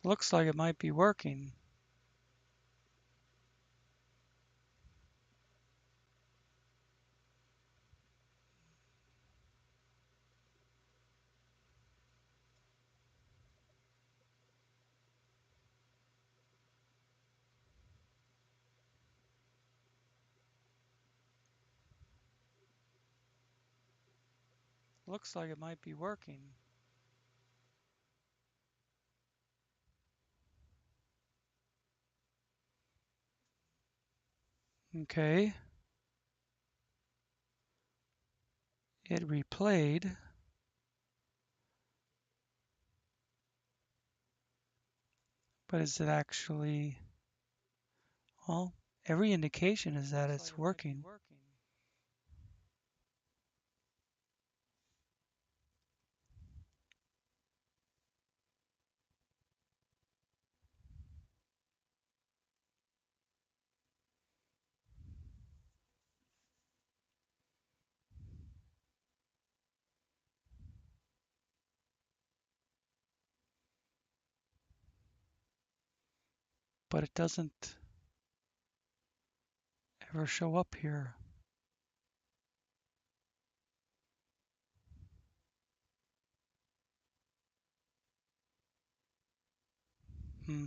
Looks like it might be working. Looks like it might be working. Okay. It replayed. But is it actually... Well, every indication is that it's working. But it doesn't ever show up here. Hmm.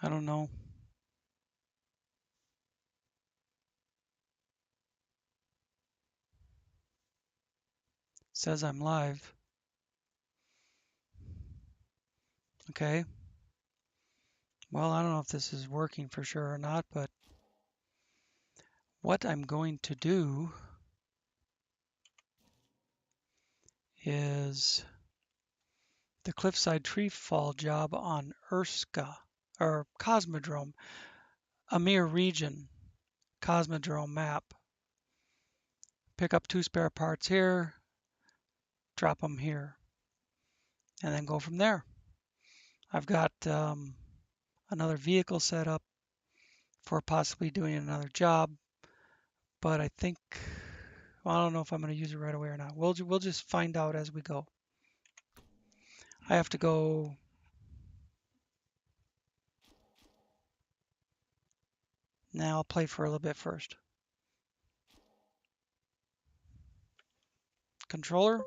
I don't know. It says I'm live. Okay. Well, I don't know if this is working for sure or not, but what I'm going to do is the cliffside tree fall job on Urska, or Cosmodrome, Amur region, Cosmodrome map. Pick up 2 spare parts here, drop them here, and then go from there. I've got another vehicle set up for possibly doing another job, but I think, well, I don't know if I'm going to use it right away or not. We'll just find out as we go. I have to go. Now I'll play for a little bit first. Controller.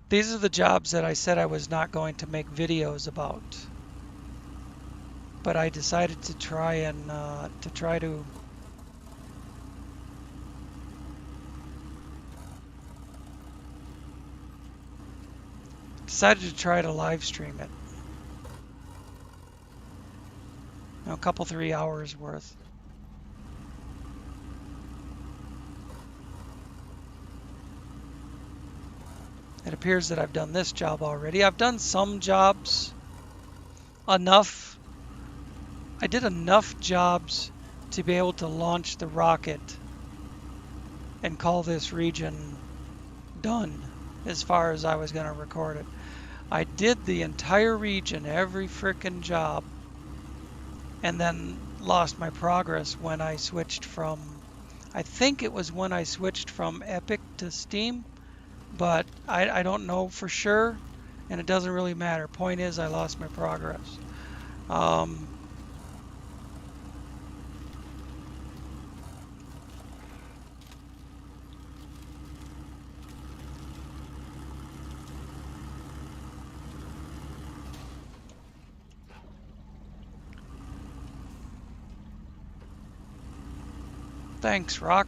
These are the jobs that I said I was not going to make videos about, but I decided to try and try to live stream it. A couple 3 hours worth. It appears that I've done this job already. I've done some jobs, enough. I did enough jobs to be able to launch the rocket and call this region done as far as I was going to record it. I did the entire region, every frickin' job, and then lost my progress when I switched from, I think it was when I switched from Epic to Steam, but I don't know for sure, and it doesn't really matter. Point is, I lost my progress. Thanks, Rock.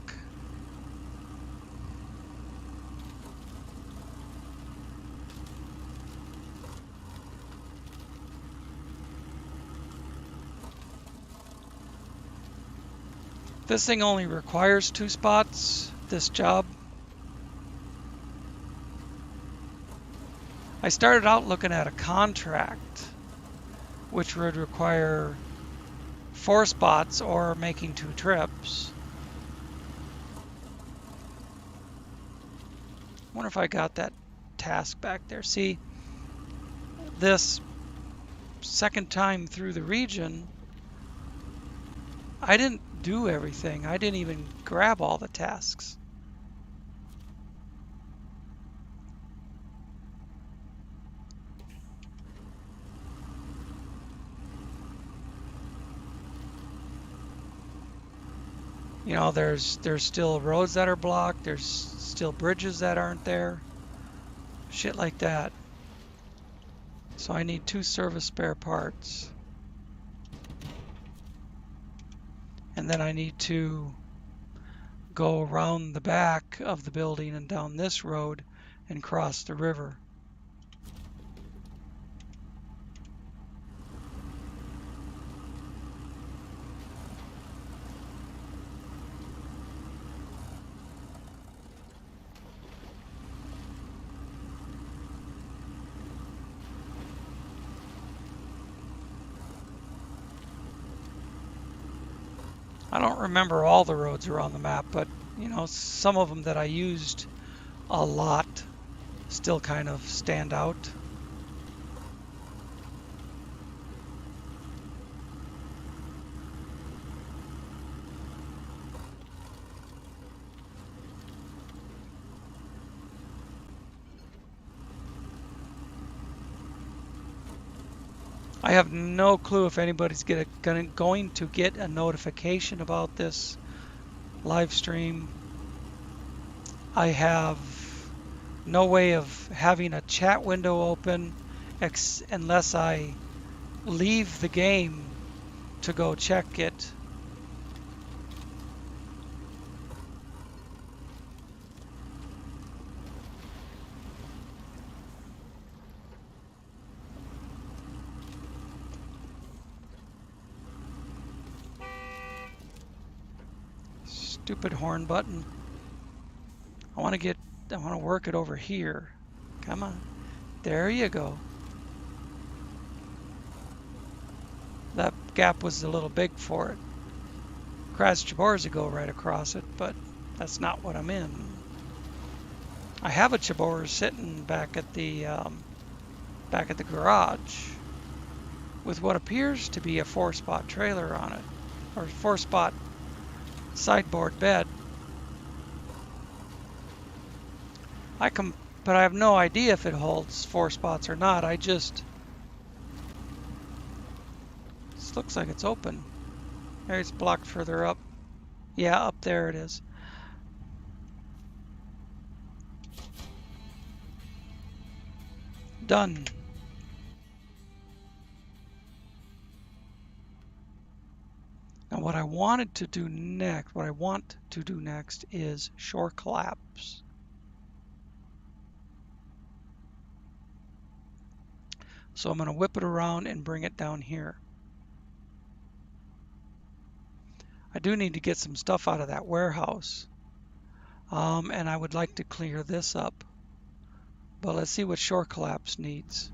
This thing only requires 2 spots, this job. I started out looking at a contract, which would require 4 spots or making 2 trips. wonder if I got that task back there. See, this second time through the region, I didn't do everything. I didn't even grab all the tasks. You know, there's still roads that are blocked. There's still bridges that aren't there. Shit like that. So I need 2 service spare parts. And then I need to go around the back of the building and down this road and cross the river. I don't remember all the roads around the map, but you know, some of them that I used a lot still kind of stand out. I have no clue if anybody's going to get a notification about this live stream. I have no way of having a chat window open unless I leave the game to go check it. Stupid horn button. I want to work it over here. Come on. There you go. That gap was a little big for it. Kraz Chaborza go right across it, but that's not what I'm in. I have a Chaborza sitting back at the garage with what appears to be a 4-spot trailer on it, or 4-spot sideboard bed. But I have no idea if it holds 4 spots or not. This looks like it's open. Maybe it's blocked further up. Yeah, up there it is. Done. Now what I want to do next is shore collapse. So I'm going to whip it around and bring it down here. I do need to get some stuff out of that warehouse. And I would like to clear this up. But let's see what shore collapse needs.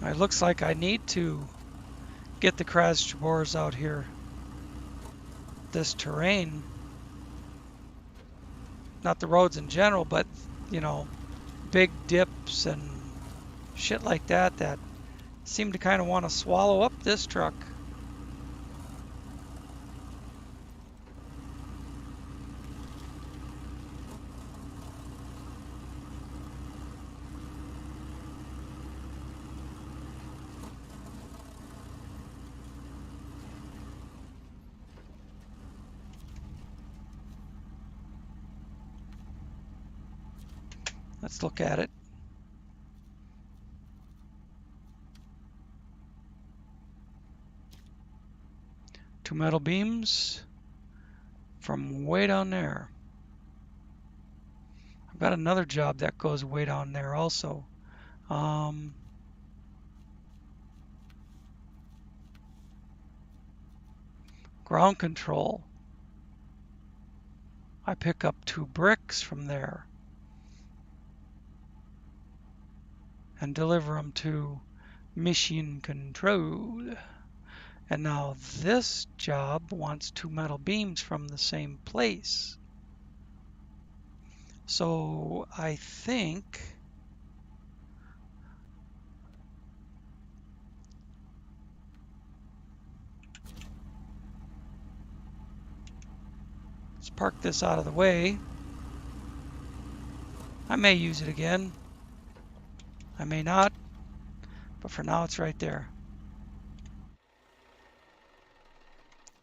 It looks like I need to get the Kraz Chaborza out here. This terrain, not the roads in general, but you know, big dips and shit like that seem to kind of want to swallow up this truck. Let's look at it. Two metal beams from way down there. I've got another job that goes way down there also. Ground control. I pick up 2 bricks from there and deliver them to mission control. And now this job wants 2 metal beams from the same place. So I think let's park this out of the way. I may use it again. I may not, but for now it's right there.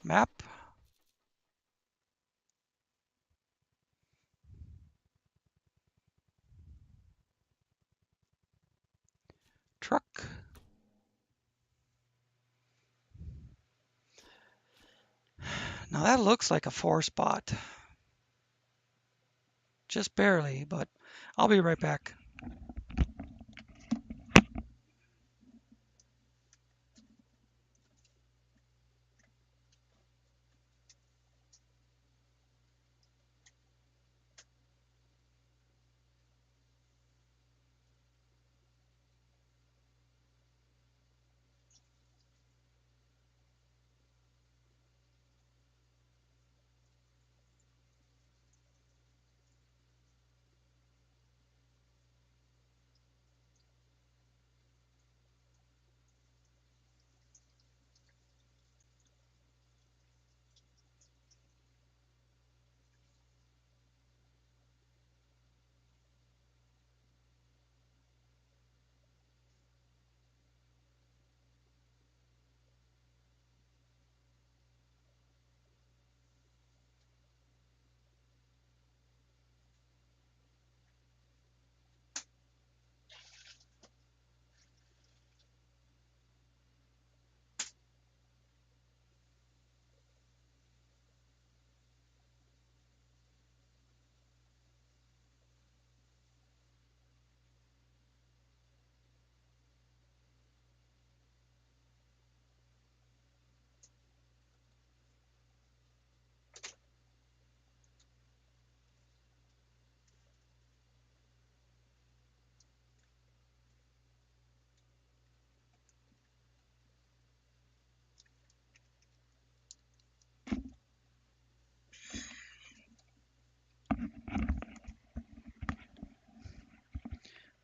Map. Truck. Now that looks like a 4 spot. Just barely, but I'll be right back.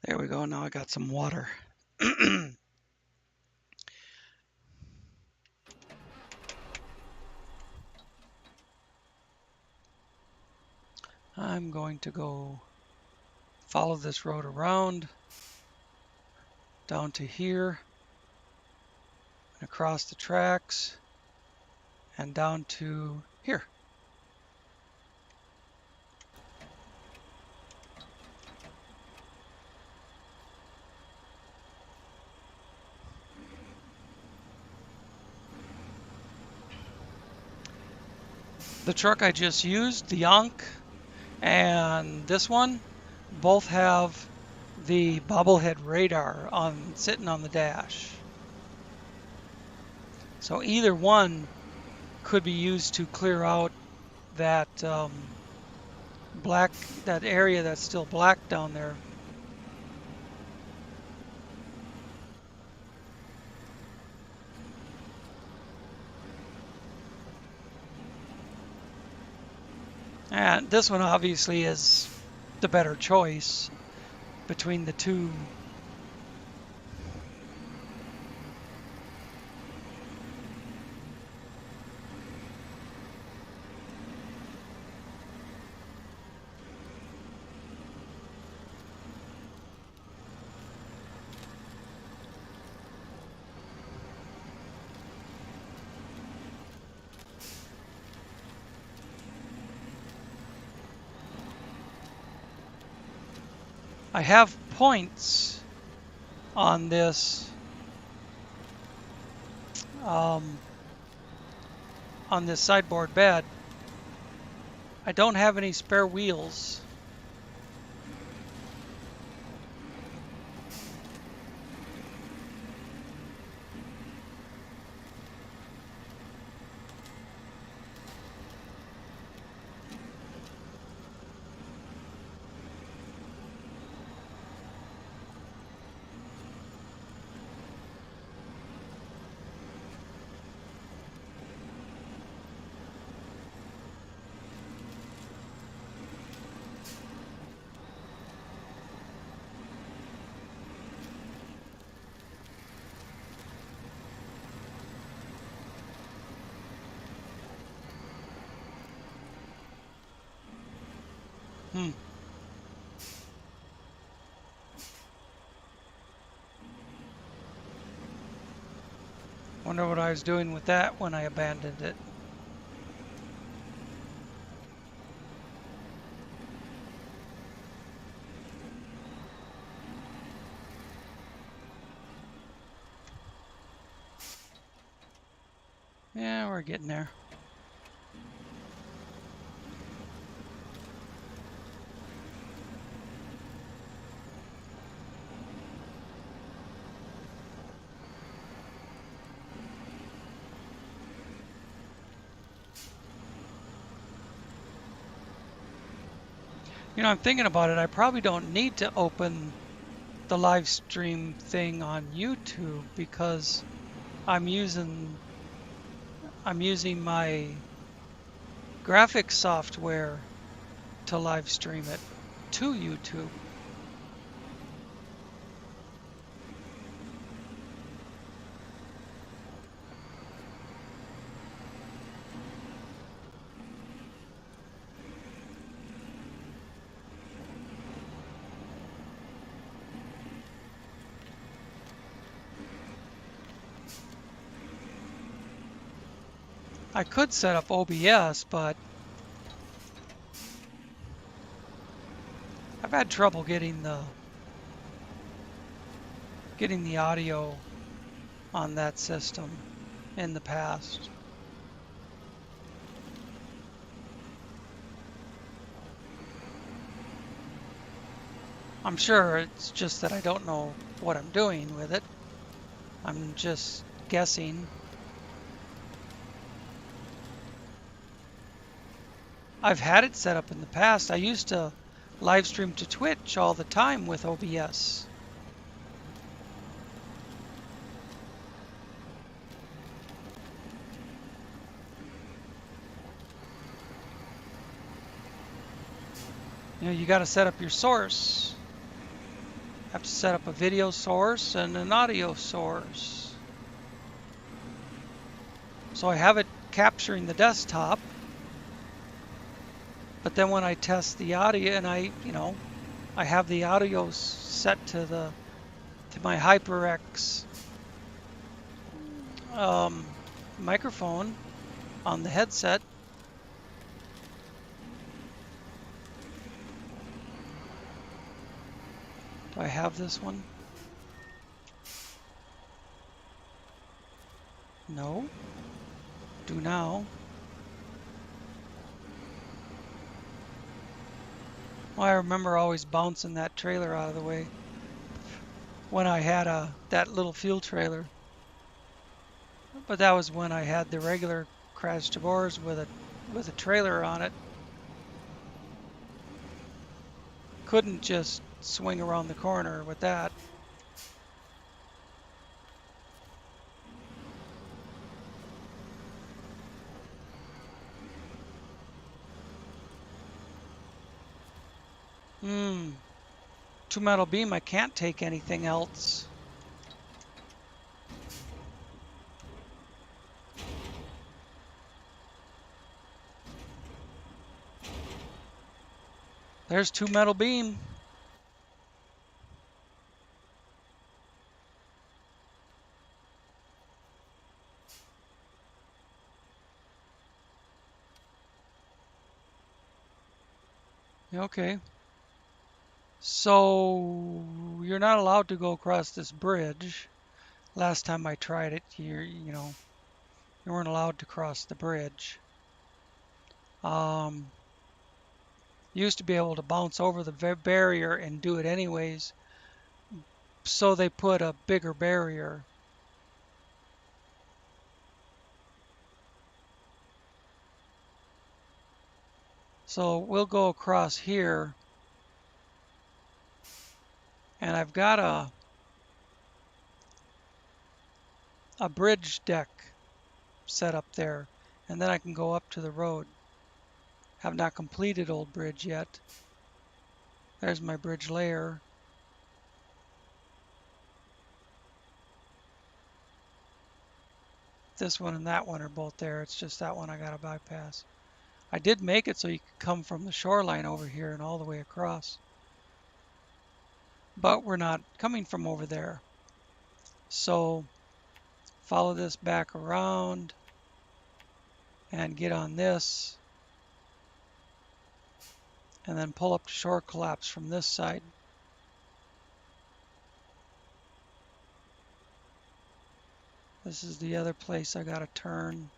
There we go. Now I got some water. I'm going to go follow this road around down to here, across the tracks, and down to here. The truck I just used, the Yonk, and this one, both have the bobblehead radar sitting on the dash. So either one could be used to clear out that that area that's still black down there. And this one obviously is the better choice between the two. I have points on this sideboard bed. I don't have any spare wheels, Hmm. Wonder what I was doing with that when I abandoned it. Yeah, we're getting there. You know, I'm thinking about it. I probably don't need to open the live stream thing on YouTube because I'm using my graphics software to live stream it to YouTube. I could set up OBS, but I've had trouble getting the audio on that system in the past. I'm sure it's just that I don't know what I'm doing with it. I'm just guessing. I've had it set up in the past. I used to live stream to Twitch all the time with OBS. You know, you got to set up your source. You have to set up a video source and an audio source. So I have it capturing the desktop, but then when I test the audio and I have the audio set to my HyperX microphone on the headset. Do I have this one? No. Do now. Well, I remember always bouncing that trailer out of the way when I had that little fuel trailer. But that was when I had the regular crash divorce with a trailer on it. Couldn't just swing around the corner with that. Two metal beam, I can't take anything else. There's two metal beam. Okay. So you're not allowed to go across this bridge. Last time I tried it, you weren't allowed to cross the bridge. You used to be able to bounce over the barrier and do it anyways. So they put a bigger barrier. So we'll go across here. And I've got a bridge deck set up there. And then I can go up to the road. Have not completed Old Bridge yet. There's my bridge layer. This one and that one are both there. It's just that one I gotta bypass. I did make it so you could come from the shoreline over here and all the way across. But we're not coming from over there. So follow this back around and get on this. And then pull up to shore collapse from this side. This is the other place I gotta turn.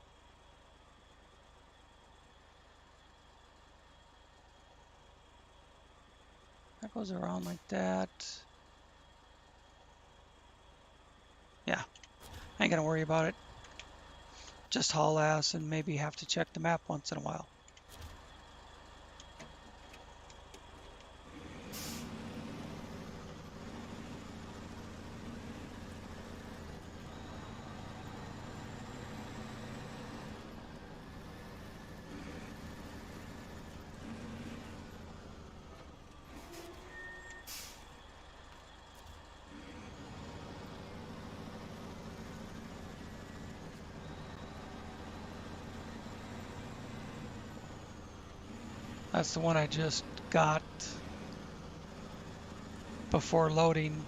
That goes around like that. Yeah, I ain't gonna worry about it. Just haul ass and maybe have to check the map once in a while. That's the one I just got before loading.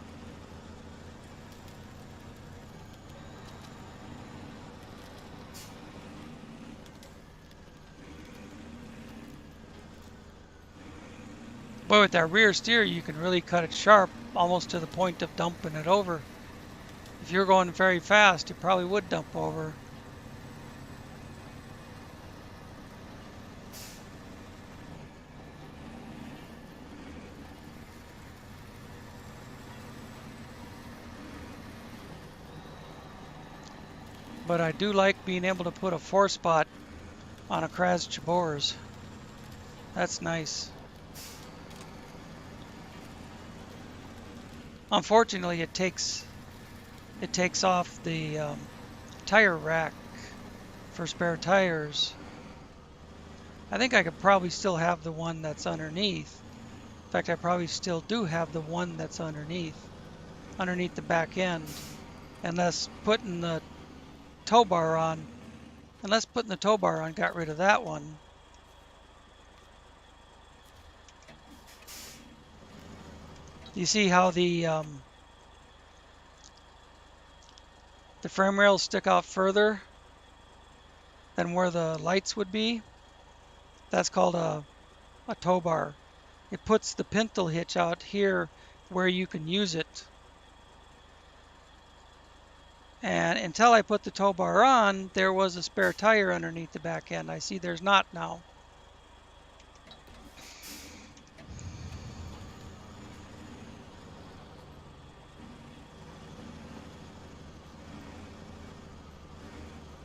But with that rear steer, you can really cut it sharp, almost to the point of dumping it over. If you're going very fast, it probably would dump over. But I do like being able to put a 4-spot on a Kraz Chabors. That's nice. Unfortunately, it takes off the tire rack for spare tires. I think I could probably still have the one that's underneath. In fact, I probably still do have the one that's underneath the back end. Unless putting the tow bar on got rid of that one. You see how the frame rails stick out further than where the lights would be? That's called a tow bar. It puts the pintle hitch out here where you can use it. And until I put the tow bar on, there was a spare tire underneath the back end. I see there's not now.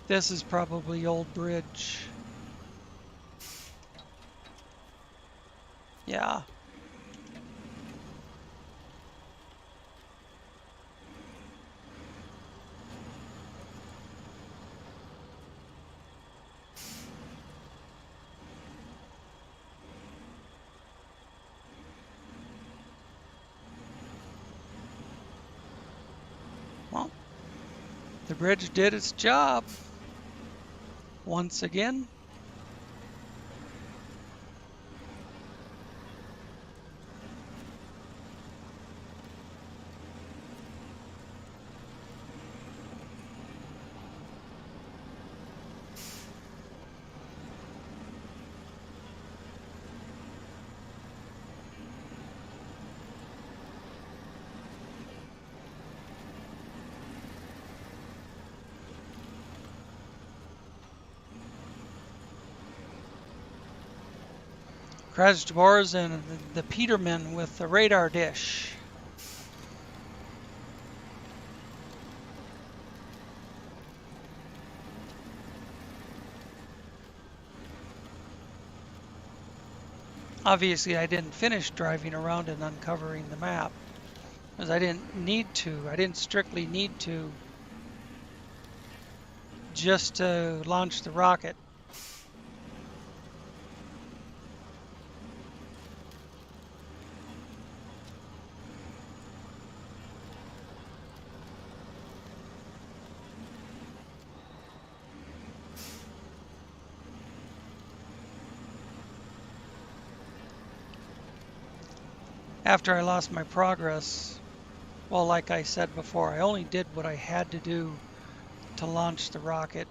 This is probably Old Bridge. Yeah. Well, the bridge did its job once again. Kraz Chabors and the Peterman with the radar dish. Obviously, I didn't finish driving around and uncovering the map because I didn't need to. I didn't strictly need to just to launch the rocket. after I lost my progress, well, like I said before, I only did what I had to do to launch the rocket.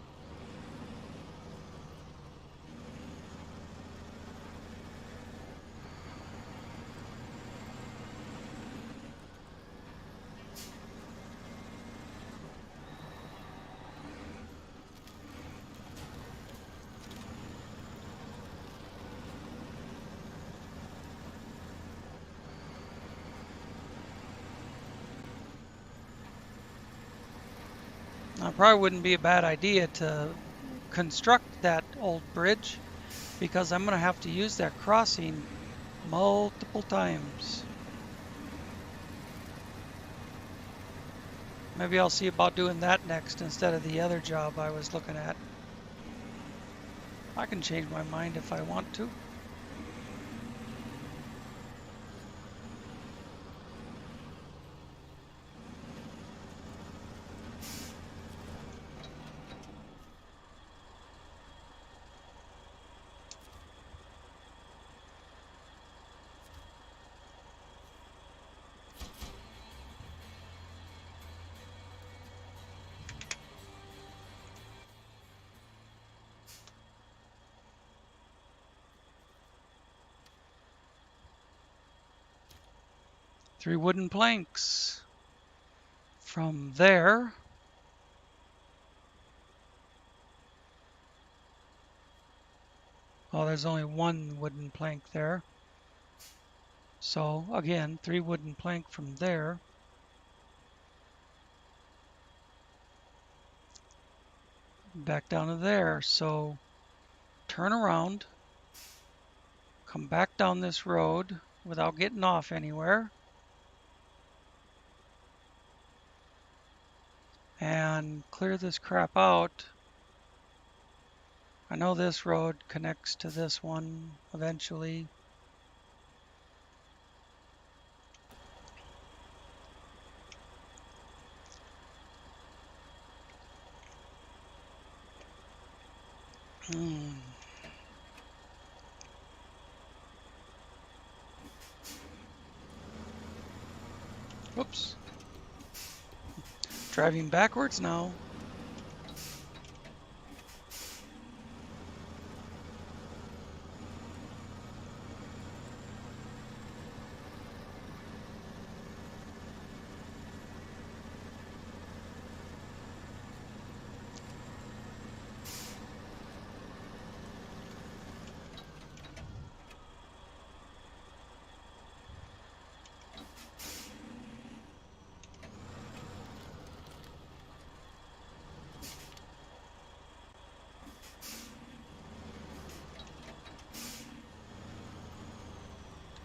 Now, it probably wouldn't be a bad idea to construct that old bridge, because I'm going to have to use that crossing multiple times. Maybe I'll see about doing that next instead of the other job I was looking at. I can change my mind if I want to. Three wooden planks. From there, well, there's only one wooden plank there. So again, three wooden plank from there. Back down to there. So turn around, come back down this road without getting off anywhere. And clear this crap out. I know this road connects to this one eventually. Whoops. Driving backwards now.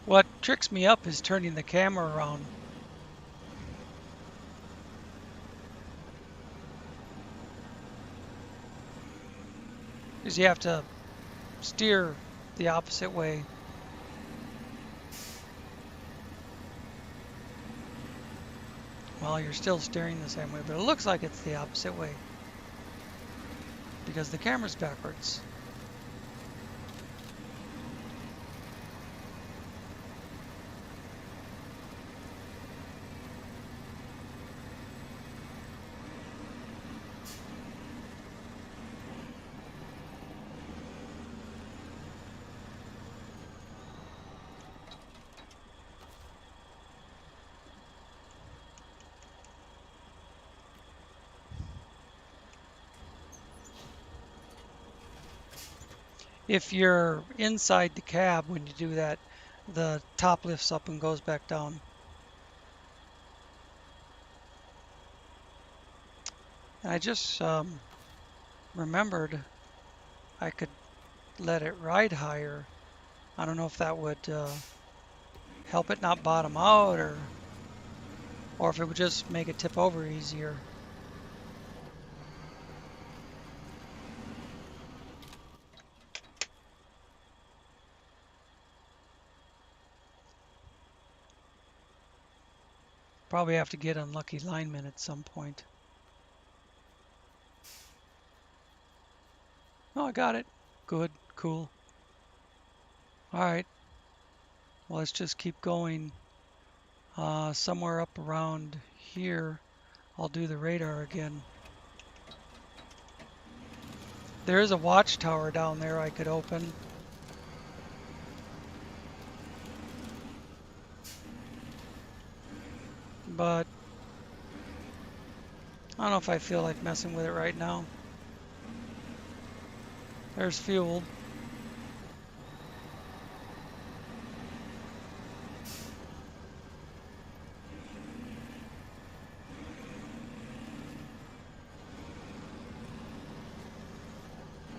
What tricks me up is turning the camera around. Because you have to steer the opposite way. Well, you're still steering the same way, but it looks like it's the opposite way because the camera's backwards. If you're inside the cab when you do that, the top lifts up and goes back down. And I just remembered I could let it ride higher. I don't know if that would help it not bottom out, or if it would just make it tip over easier. Probably have to get unlucky linemen at some point. Oh, I got it. Good, cool. All right. Well, let's just keep going Somewhere up around here, I'll do the radar again. There is a watchtower down there I could open. But I don't know if I feel like messing with it right now. There's fuel.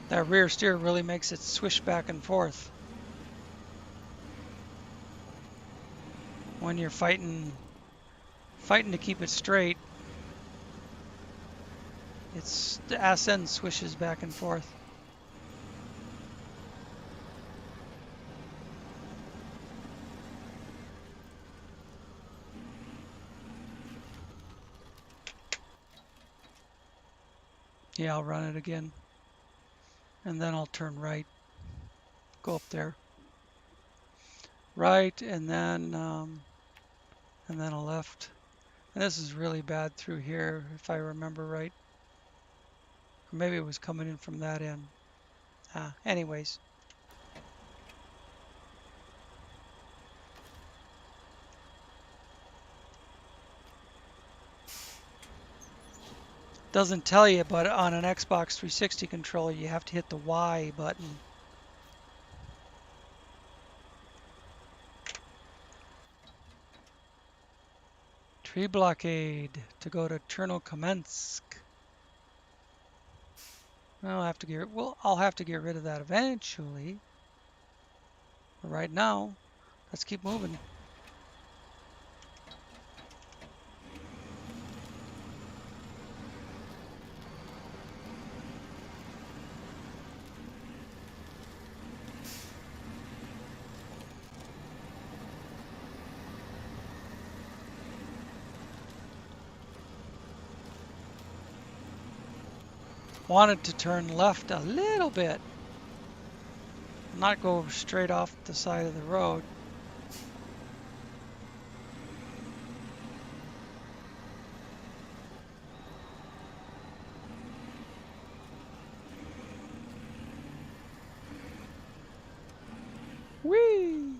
That rear steer really makes it swish back and forth when you're fighting to keep it straight. It's the ass end swishes back and forth. Yeah, I'll run it again. And then I'll turn right. Go up there. Right, and then a left. And this is really bad through here, if I remember right. Or maybe it was coming in from that end. Anyways. Doesn't tell you, but on an Xbox 360 controller, you have to hit the Y button. Tree blockade to go to Cherno-Kamensk. I'll have to get rid of that eventually. But right now, let's keep moving. Wanted to turn left a little bit, not go straight off the side of the road. Whee!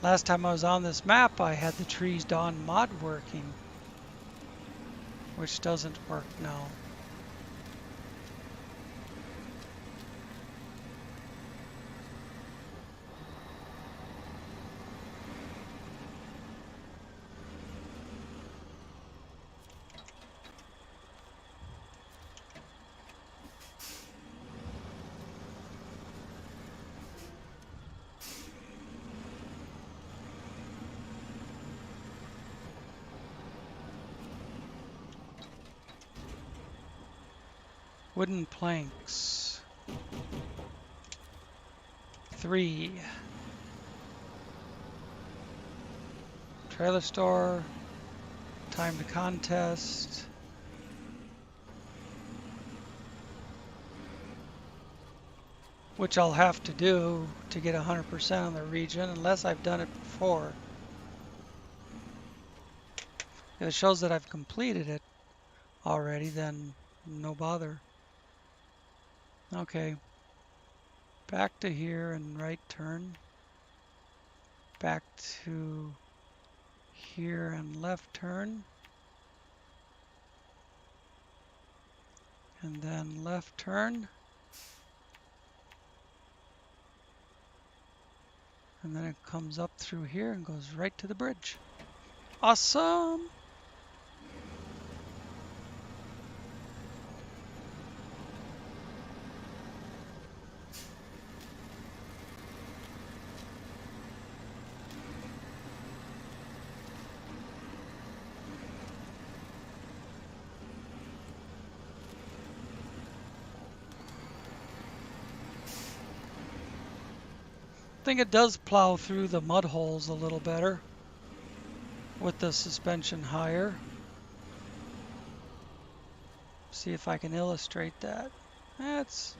Last time I was on this map, I had the Trees Dawn mod working, which doesn't work now. Wooden planks. 3. Trailer store. Time to contest. Which I'll have to do to get 100% on the region, unless I've done it before. If it shows that I've completed it already, then no bother. Okay. Back to here and right turn. Back to here and left turn. And then left turn. And then it comes up through here and goes right to the bridge. Awesome! think it does plow through the mud holes a little better with the suspension higher. See if I can illustrate that. That's,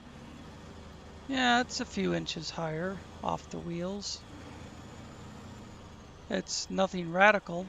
yeah, it's a few inches higher off the wheels. It's nothing radical.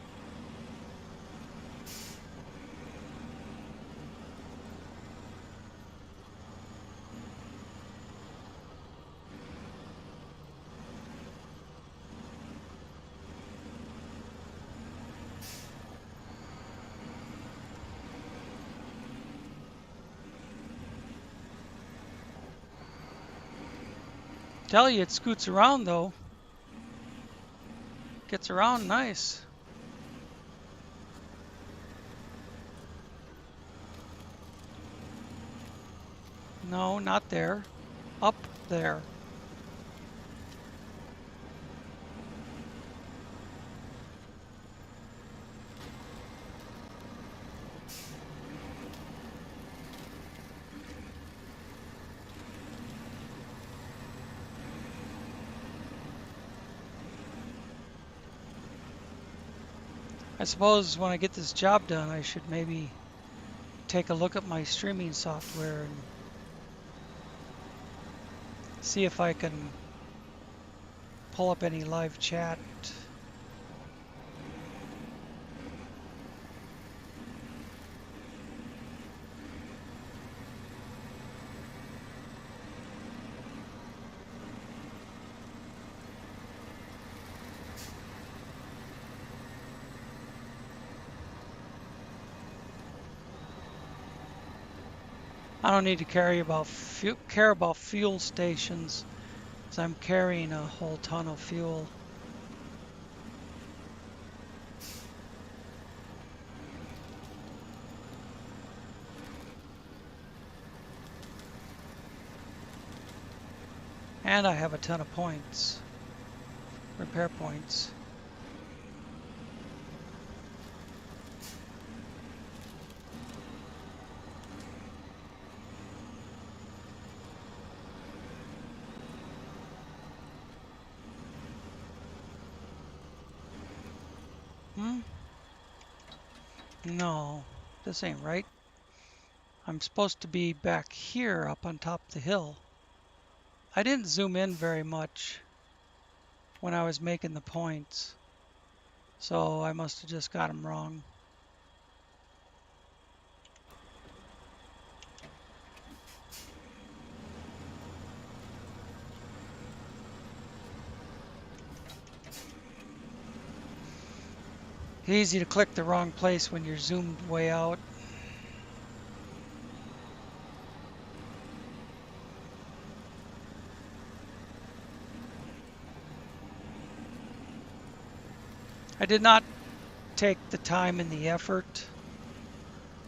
Tell you, it scoots around though. Gets around nice. No, not there. Up there. I suppose when I get this job done, I should maybe take a look at my streaming software and see if I can pull up any live chat. I don't need to care about fuel stations, because I'm carrying a whole ton of fuel. And I have a ton of points, repair points. No, this ain't right. I'm supposed to be back here up on top of the hill. I didn't zoom in very much when I was making the points, so I must have just got them wrong. Easy to click the wrong place when you're zoomed way out. I did not take the time and the effort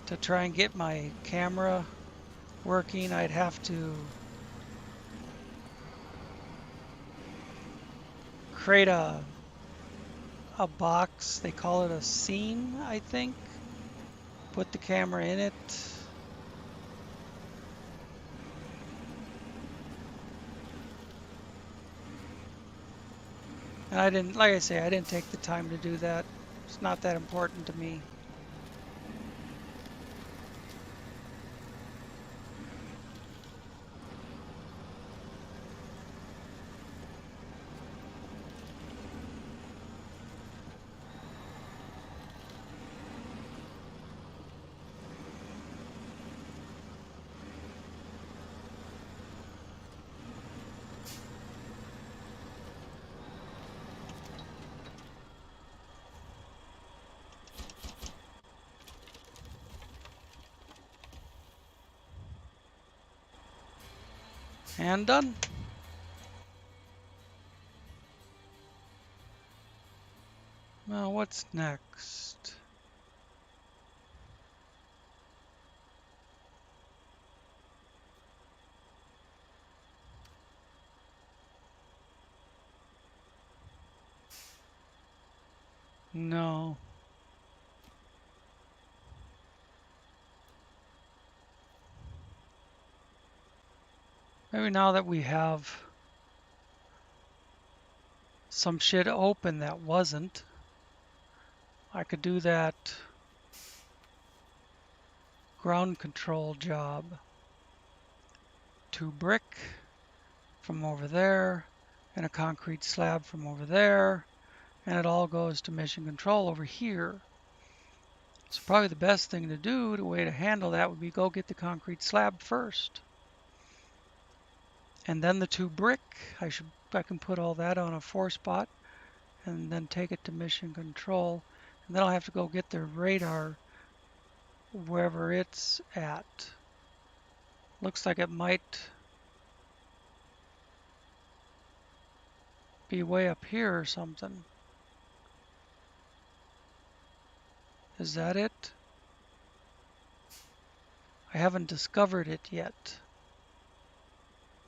to try and get my camera working. I'd have to create a box. They call it a scene, I think. Put the camera in it. And I didn't, like I say, I didn't take the time to do that. It's not that important to me. And done. Well, what's next? No. Maybe now that we have some shit open that wasn't. I could do that ground control job. 2 brick from over there and a concrete slab from over there, and it all goes to mission control over here. So probably the best thing to do, the way to handle that would be go get the concrete slab first. And then the 2 brick, I can put all that on a 4 spot and then take it to mission control. And then I'll have to go get the radar wherever it's at. Looks like it might be way up here or something. Is that it? I haven't discovered it yet,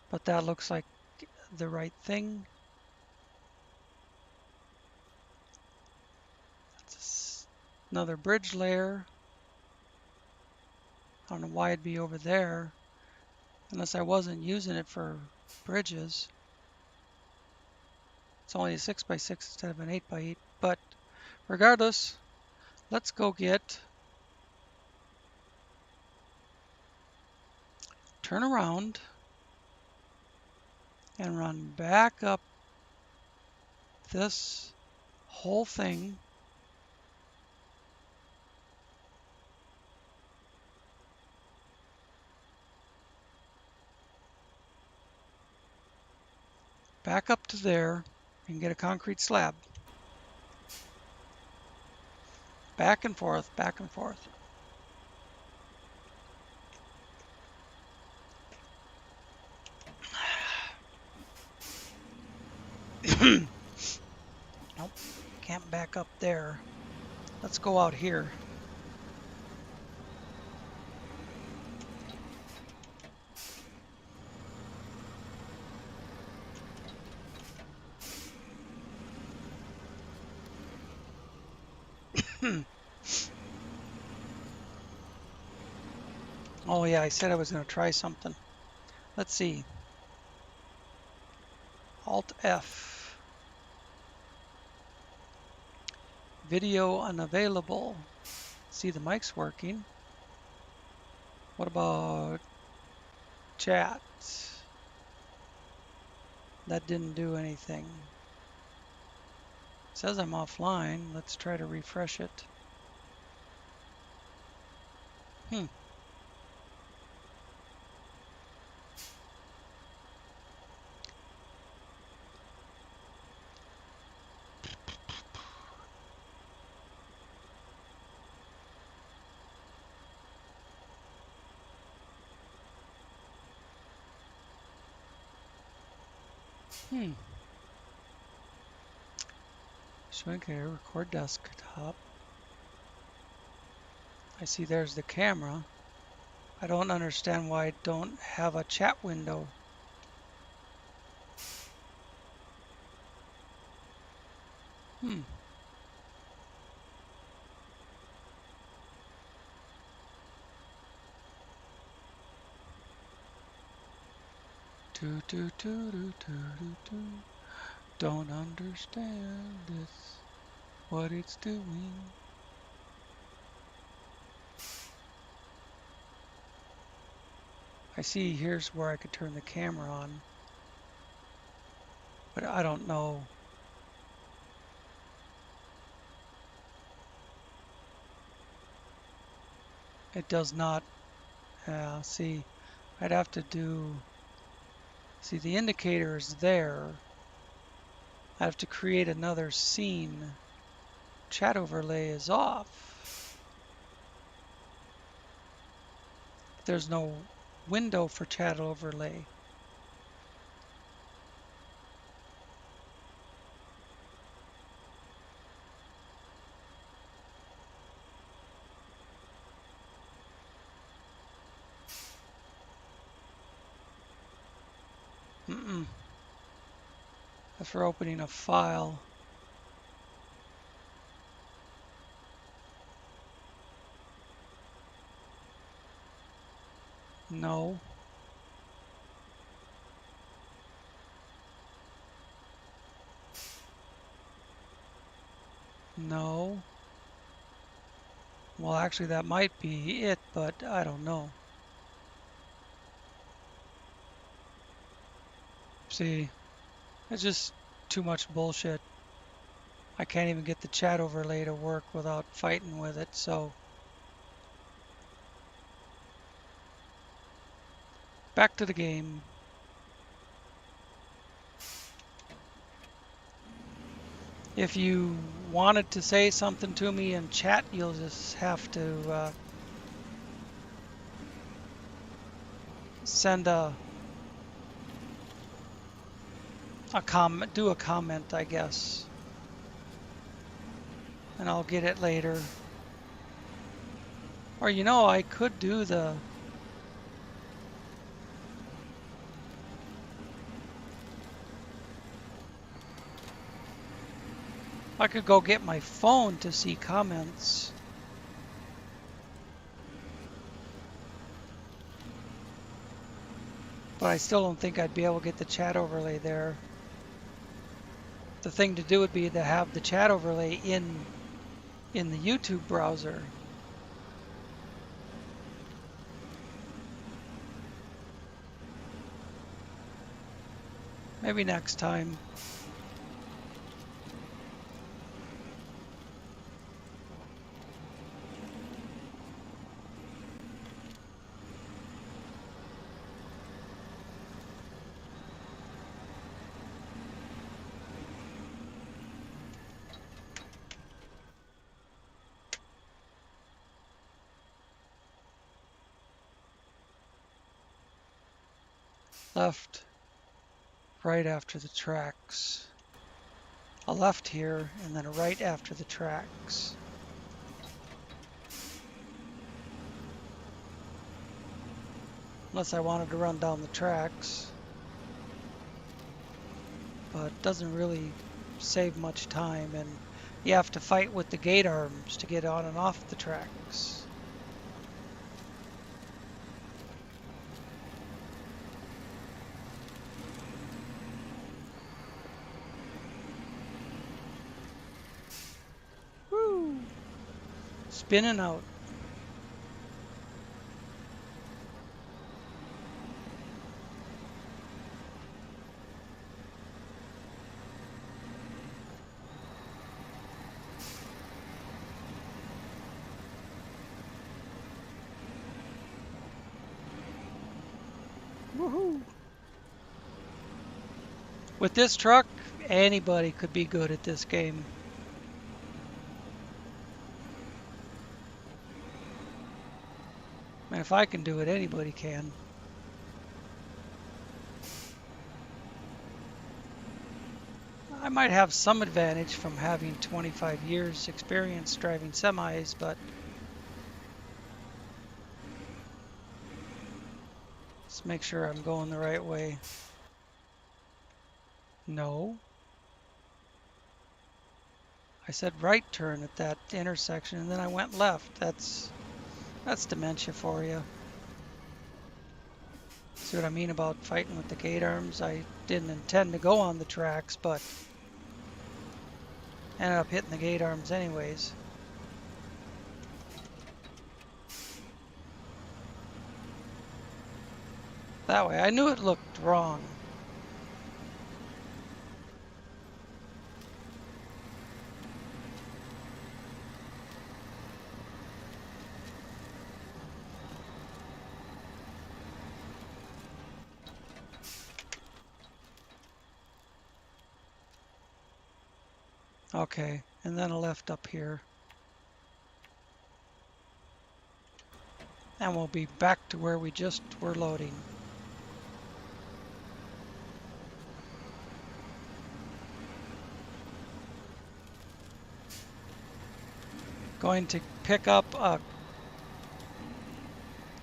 but that looks like the right thing. That's another bridge layer. I don't know why it'd be over there, unless I wasn't using it for bridges. It's only a 6x6 instead of an 8x8, but regardless, let's go turn around and run back up this whole thing. Back up to there and get a concrete slab. Back and forth, back and forth. Nope, can't back up there. Let's go out here. Oh yeah, I said I was going to try something. Let's see. Alt F. Video unavailable. See, the mic's working. What about chat? That didn't do anything. It says I'm offline. Let's try to refresh it. Swing here, record desktop. I see there's the camera. I don't understand why I don't have a chat window. Don't understand this, what it's doing. I see here's where I could turn the camera on, but I don't know. It does not, see, I'd have to do, see the indicator is there. I have to create another scene. Chat overlay is off. There's no window for chat overlay. That's for opening a file. No. No. Well, actually, that might be it, but I don't know. See, it's just too much bullshit. I can't even get the chat overlay to work without fighting with it, so back to the game. If you wanted to say something to me in chat, you'll just have to send a comment, do a comment, I guess, and I'll get it later. Or you know, I could do I could go get my phone to see comments. But I still don't think I'd be able to get the chat overlay there. The thing to do would be to have the chat overlay in the YouTube browser. Maybe next time. Left, right after the tracks. A left here, and then a right after the tracks. Unless I wanted to run down the tracks. But it doesn't really save much time, and you have to fight with the gate arms to get on and off the tracks. Woo! Spinning out. Woohoo! With this truck, anybody could be good at this game. And if I can do it, anybody can. I might have some advantage from having 25 years experience driving semis, but let's make sure I'm going the right way. No. I said right turn at that intersection, and then I went left. That's dementia for you. See what I mean about fighting with the gate arms? I didn't intend to go on the tracks, but ended up hitting the gate arms anyways. That way. I knew it looked wrong. Okay, and then a left up here. And we'll be back to where we just were loading. Going to pick up a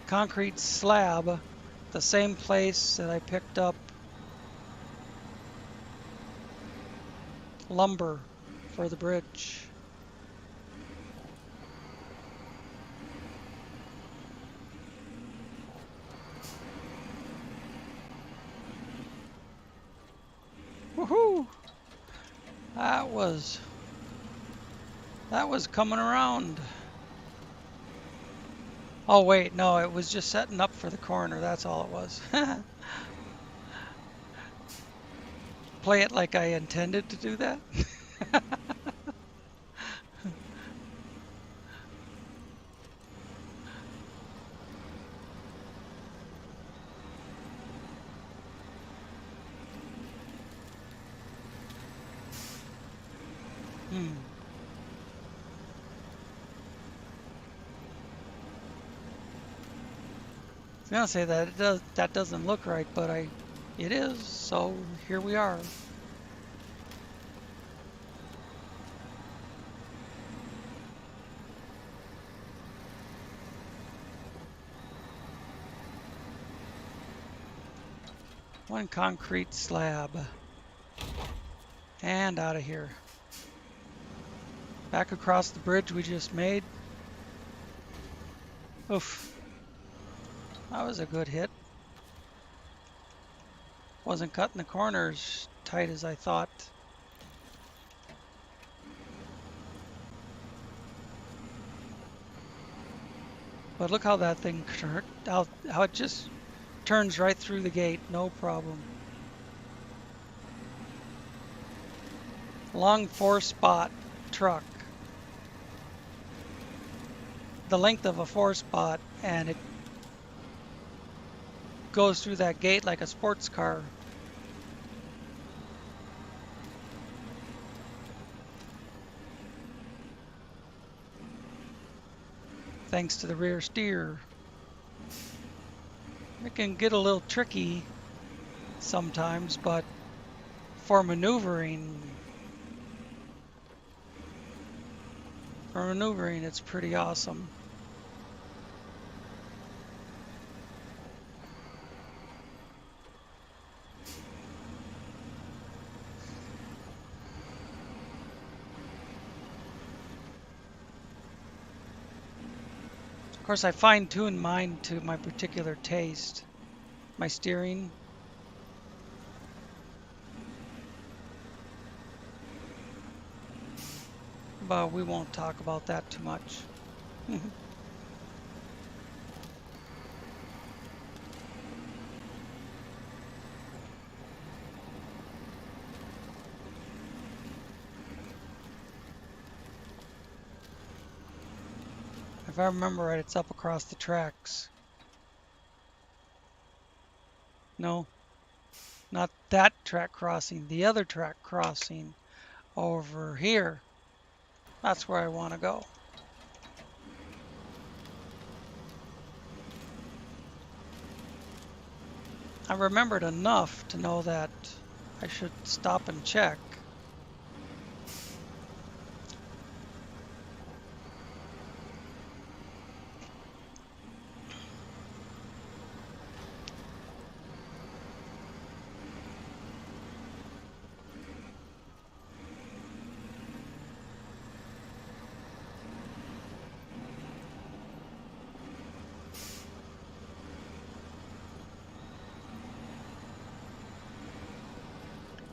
concrete slab, the same place that I picked up lumber for the bridge. Woohoo! That was That was coming around. Oh wait, no, it was just setting up for the corner. That's all it was. Play it like I intended to do that. Hmm. I was gonna say that that doesn't look right, but it is. So here we are. One concrete slab. And out of here. Back across the bridge we just made. Oof. That was a good hit. Wasn't cutting the corners tight as I thought. But look how that thing how it just turns right through the gate, no problem. Long 4-spot truck. The length of a 4-spot, and it goes through that gate like a sports car. Thanks to the rear steer. It can get a little tricky sometimes, but for maneuvering, it's pretty awesome. Of course, I fine-tuned mine to my particular taste, my steering. But we won't talk about that too much. If I remember right, it's up across the tracks. No, not that track crossing, the other track crossing over here. That's where I want to go. I remembered enough to know that I should stop and check.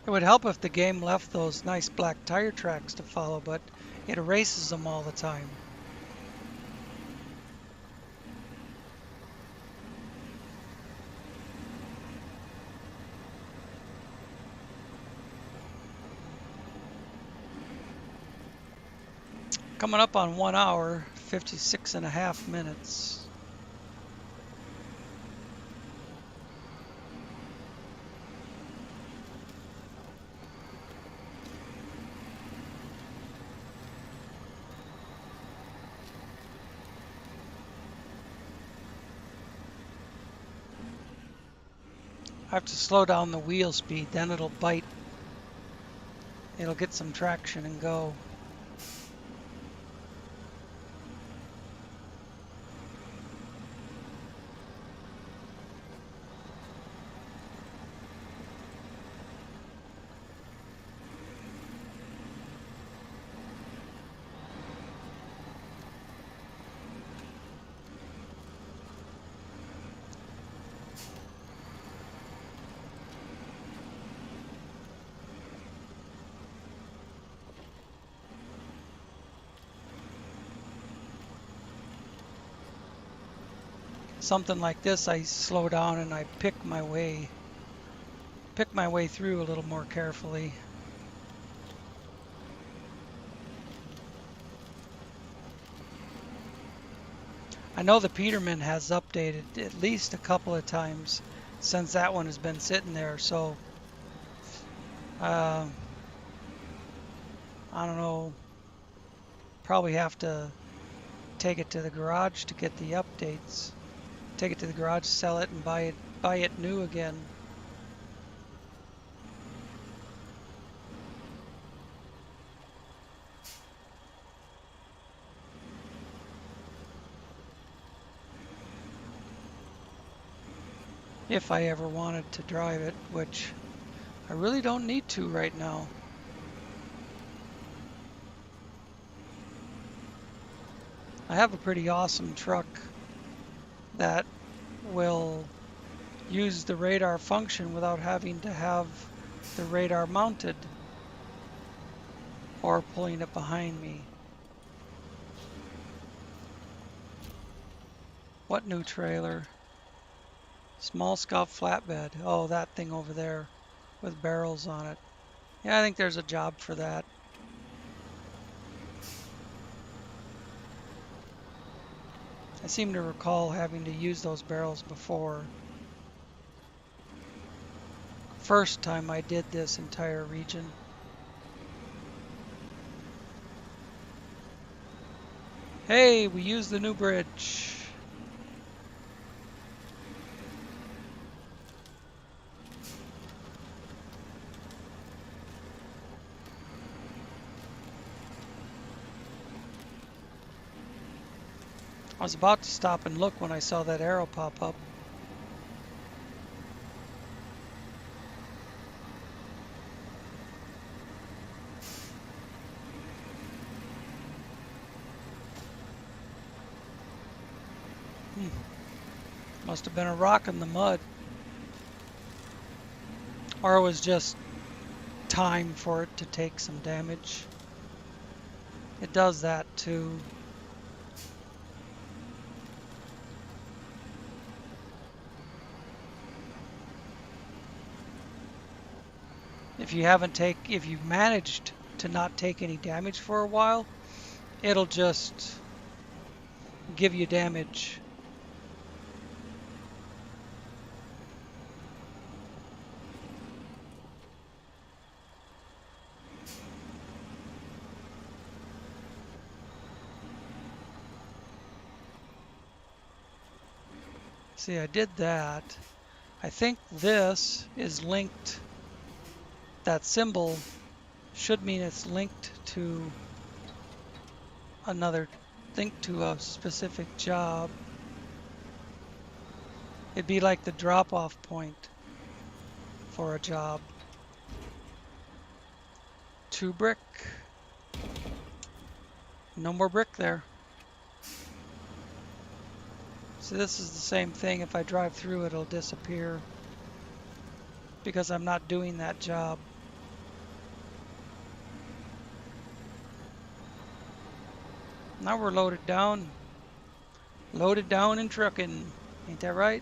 It would help if the game left those nice black tire tracks to follow, but it erases them all the time. Coming up on 1 hour, 56.5 minutes. I have to slow down the wheel speed, then it'll bite. It'll get some traction and go. something like this, I slow down and I pick my way through a little more carefully. I know the Peterman has updated at least a couple of times since that one has been sitting there, so I don't know, probably have to take it to the garage to get the updates. Take it to the garage, sell it, and buy it new again. If I ever wanted to drive it, which I really don't need to right now. I have a pretty awesome truck that will use the radar function without having to have the radar mounted or pulling it behind me. What new trailer? Small scout flatbed. Oh, that thing over there with barrels on it. Yeah, I think there's a job for that. I seem to recall having to use those barrels before. First time I did this entire region. Hey, we used the new bridge. I was about to stop and look when I saw that arrow pop up. Must have been a rock in the mud. Or it was just time for it to take some damage. It does that too. If you've managed to not take any damage for a while, it'll just give you damage. See, I did that. I think this is linked. That symbol should mean it's linked to to a specific job. It'd be like the drop-off point for a job. 2 brick. No more brick there. So this is the same thing. If I drive through, it'll disappear because I'm not doing that job. Now we're loaded down. Loaded down and trucking. Ain't that right?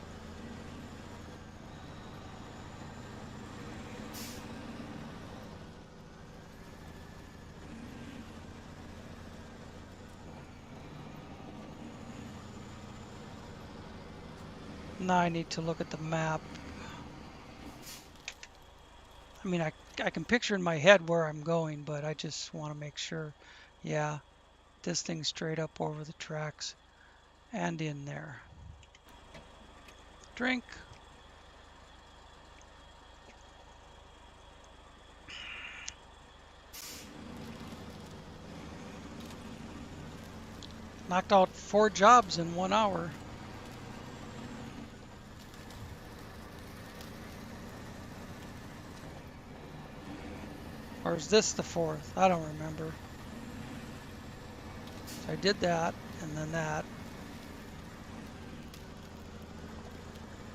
Now I need to look at the map. I mean, I can picture in my head where I'm going, but I just want to make sure. Yeah, this thing's straight up over the tracks and in there. Drink. Knocked out 4 jobs in 1 hour. Or is this the 4th? I don't remember. So I did that, and then that.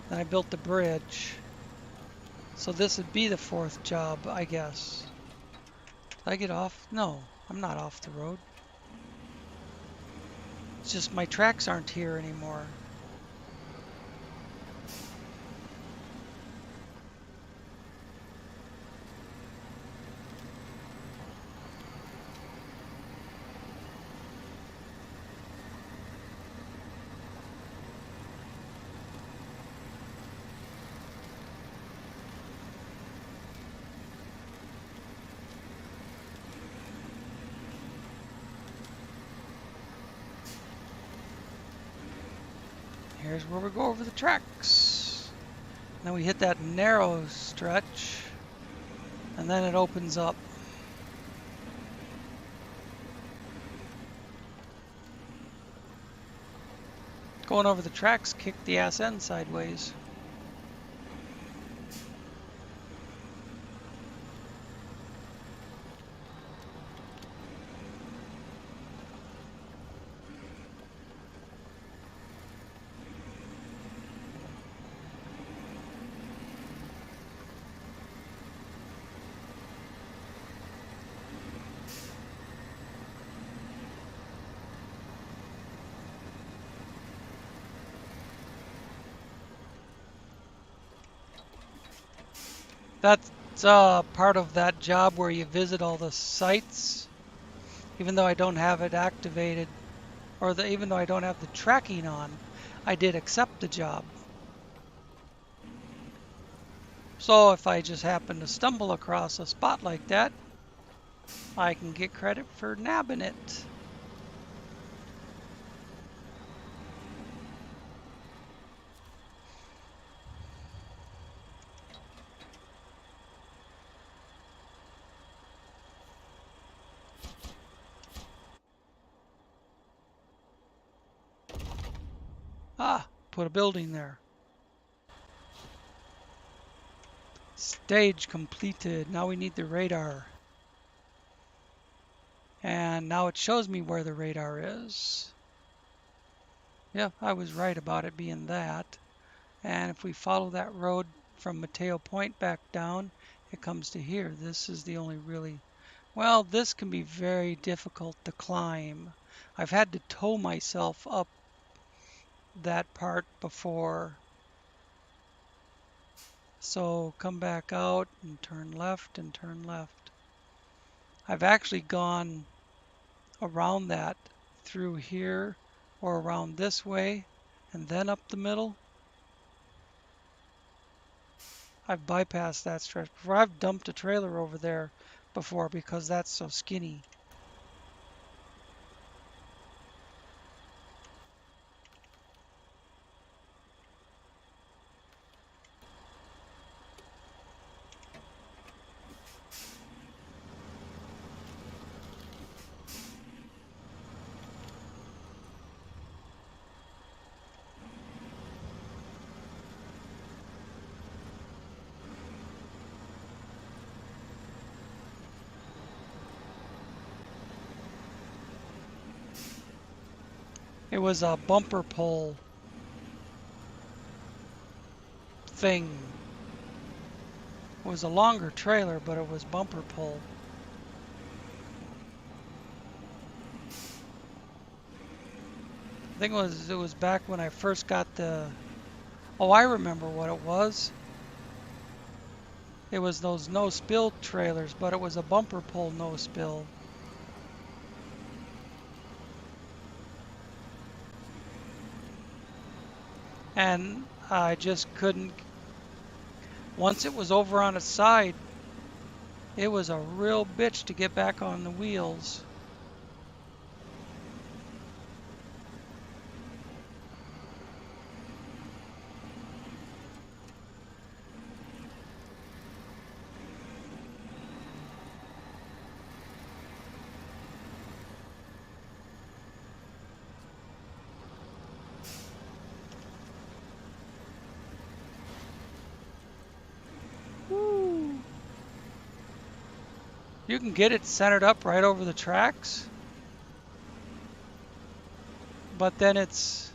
Then I built the bridge. So this would be the 4th job, I guess. Did I get off? No, I'm not off the road. It's just my tracks aren't here anymore. There's where we go over the tracks. And then we hit that narrow stretch, and then it opens up. Going over the tracks kicked the ass end sideways. That's part of that job where you visit all the sites. Even though I don't have it activated, or even though I don't have the tracking on, I did accept the job. So if I just happen to stumble across a spot like that, I can get credit for nabbing it. Ah, put a building there. Stage completed. Now we need the radar. And now it shows me where the radar is. Yeah, I was right about it being that. And if we follow that road from Mateo Point back down, it comes to here. This is the only really... Well, this can be very difficult to climb. I've had to tow myself up that part before. So come back out and turn left and turn left. I've actually gone around that through here or around this way and then up the middle. I've bypassed that stretch before. I've dumped a trailer over there before because that's so skinny. It was a bumper pull thing. It was a longer trailer, but it was bumper pull. I think it was back when I first got the... Oh, I remember what it was. It was those no-spill trailers, but it was a bumper pull no-spill. And I just couldn't... Once it was over on its side, it was a real bitch to get back on the wheels. Woo! You can get it centered up right over the tracks, but then it's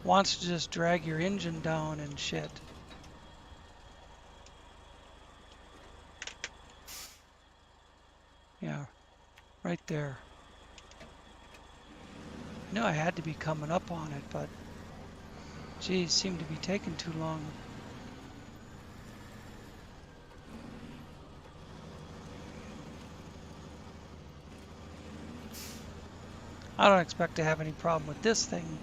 wants to just drag your engine down and shit. Yeah, right there. I knew I had to be coming up on it, but geez, seemed to be taking too long. I don't expect to have any problem with this thing.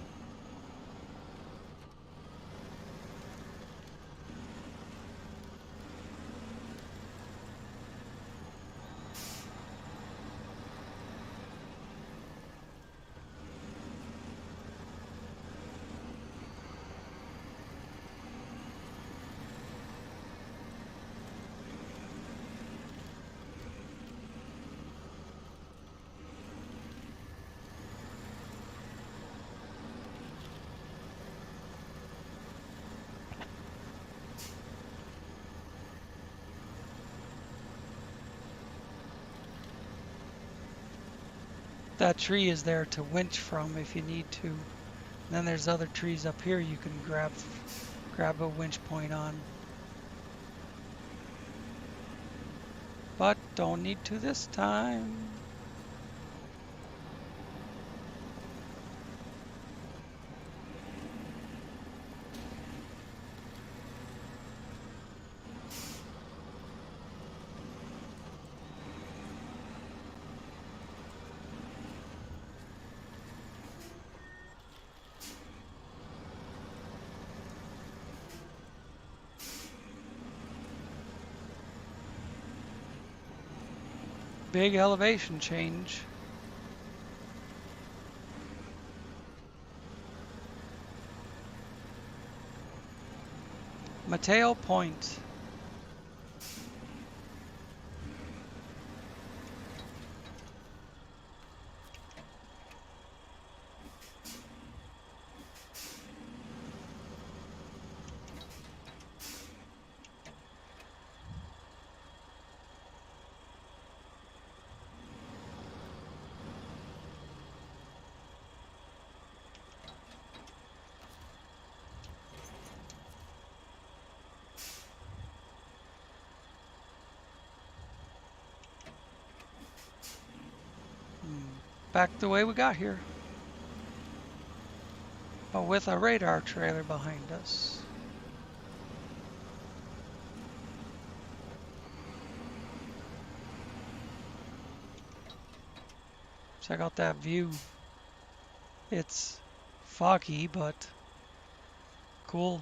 That tree is there to winch from if you need to. And then there's other trees up here you can grab a winch point on. But don't need to this time. Big elevation change. Mateo Point. Back the way we got here. But with a radar trailer behind us. Check out that view. It's foggy, but cool.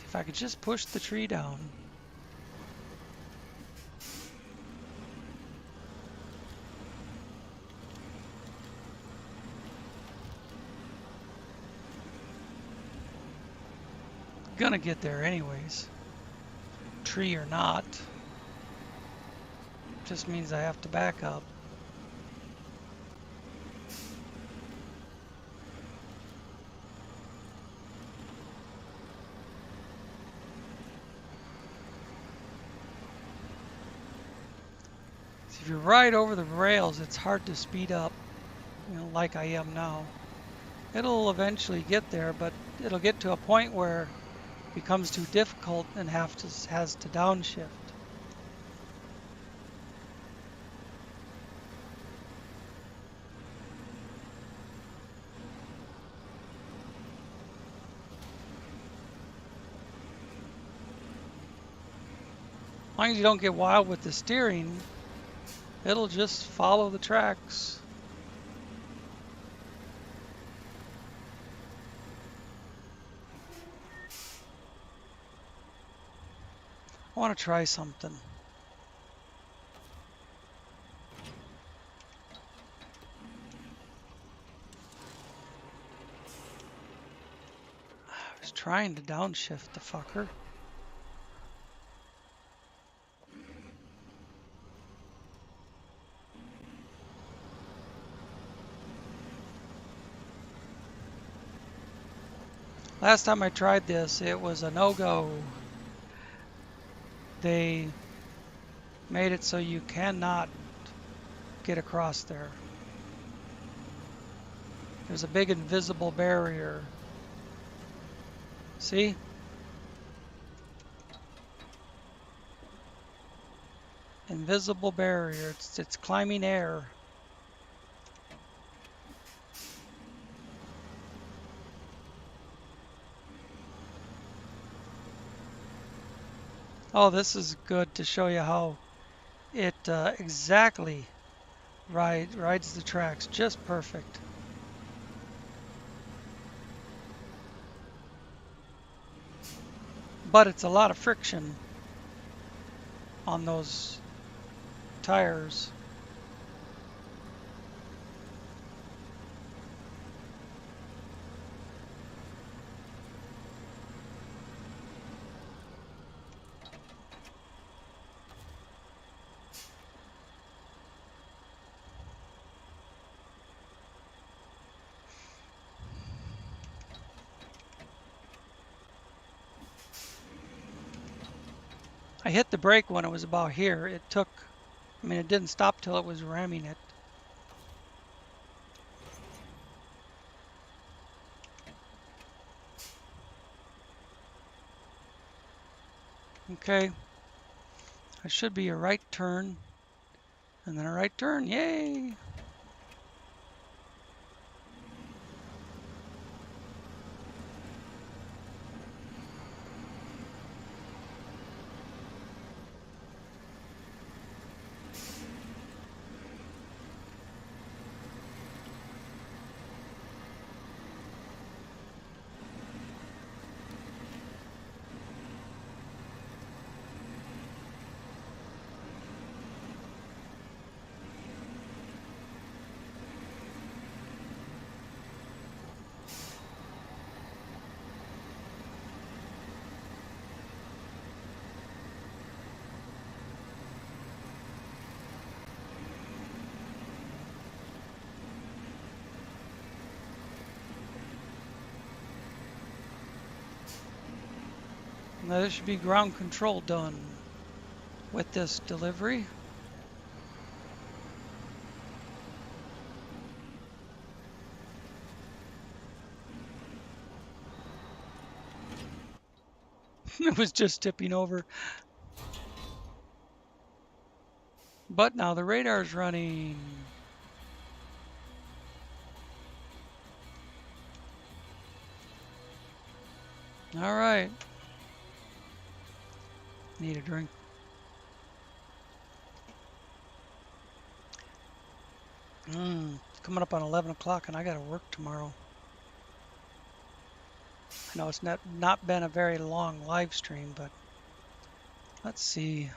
If I could just push the tree down. Gonna get there anyways. Tree or not. Just means I have to back up. If you're right over the rails, it's hard to speed up, like I am now. It'll eventually get there, but it'll get to a point where it becomes too difficult and has to downshift. As long as you don't get wild with the steering, it'll just follow the tracks. I want to try something. I was trying to downshift the fucker. Last time I tried this, it was a no-go. They made it so you cannot get across there. There's a big invisible barrier. See? Invisible barrier. It's climbing air. Oh, this is good to show you how it exactly rides the tracks just perfect. But it's a lot of friction on those tires. I hit the brake when it was about here. It didn't stop till it was ramming it. Okay, it should be a right turn, and then a right turn, yay! Now there should be ground control done with this delivery. It was just tipping over. But now the radar's running. All right. Need a drink. Coming up on 11 o'clock and I gotta work tomorrow. I know it's not been a very long live stream, but let's see.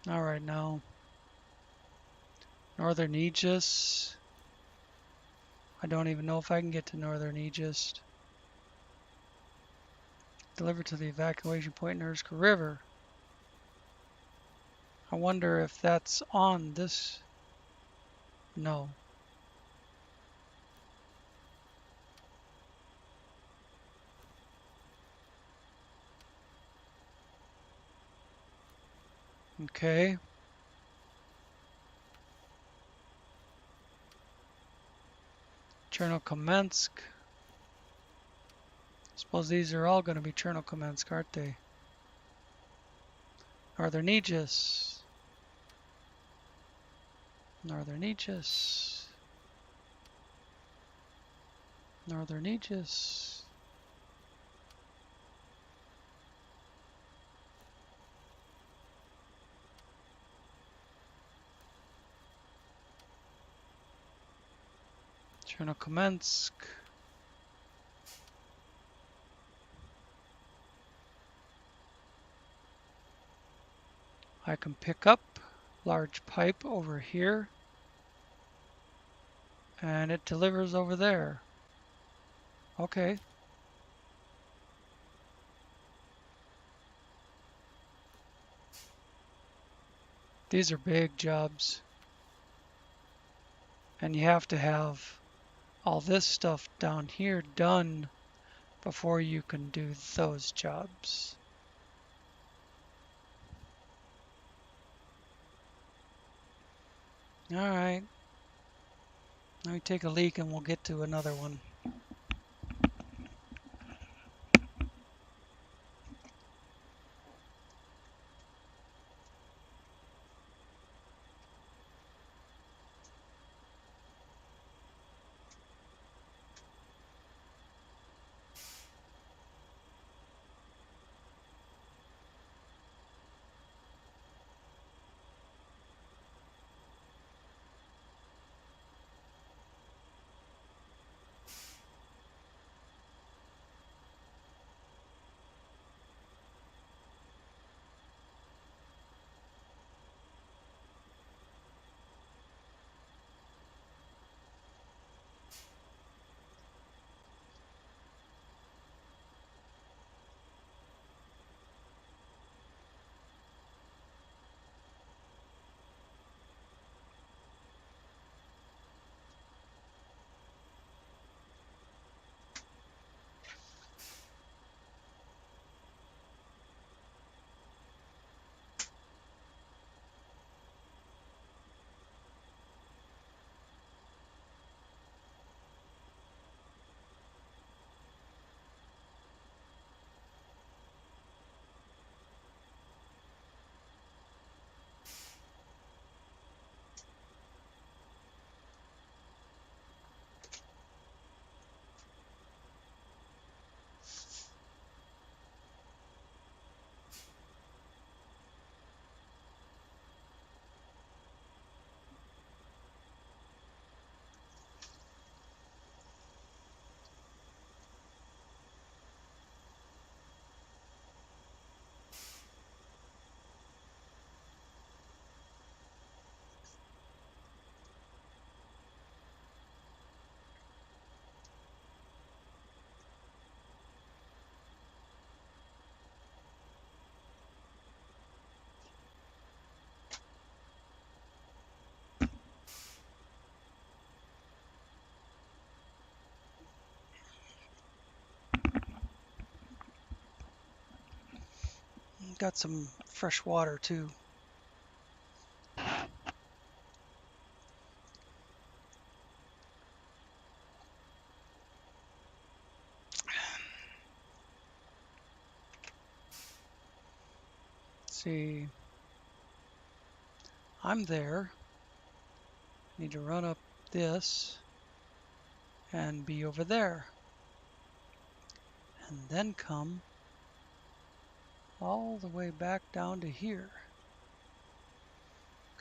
All right, now Northern Aegis. I don't even know if I can get to Northern Aegis. Delivered to the evacuation point in Erskine River. I wonder if that's on this. No. Okay. Chernokamsk. Suppose these are all going to be Chernokamsk, aren't they? Northern Aegis. Northern Aegis. Northern Aegis. Chernokamsk. I can pick up large pipe over here and it delivers over there. Okay. These are big jobs. And you have to have all this stuff down here done before you can do those jobs. All right. Let me take a leak and we'll get to another one. Got some fresh water too. Let's see. I'm there. I need to run up this and be over there. And then come all the way back down to here.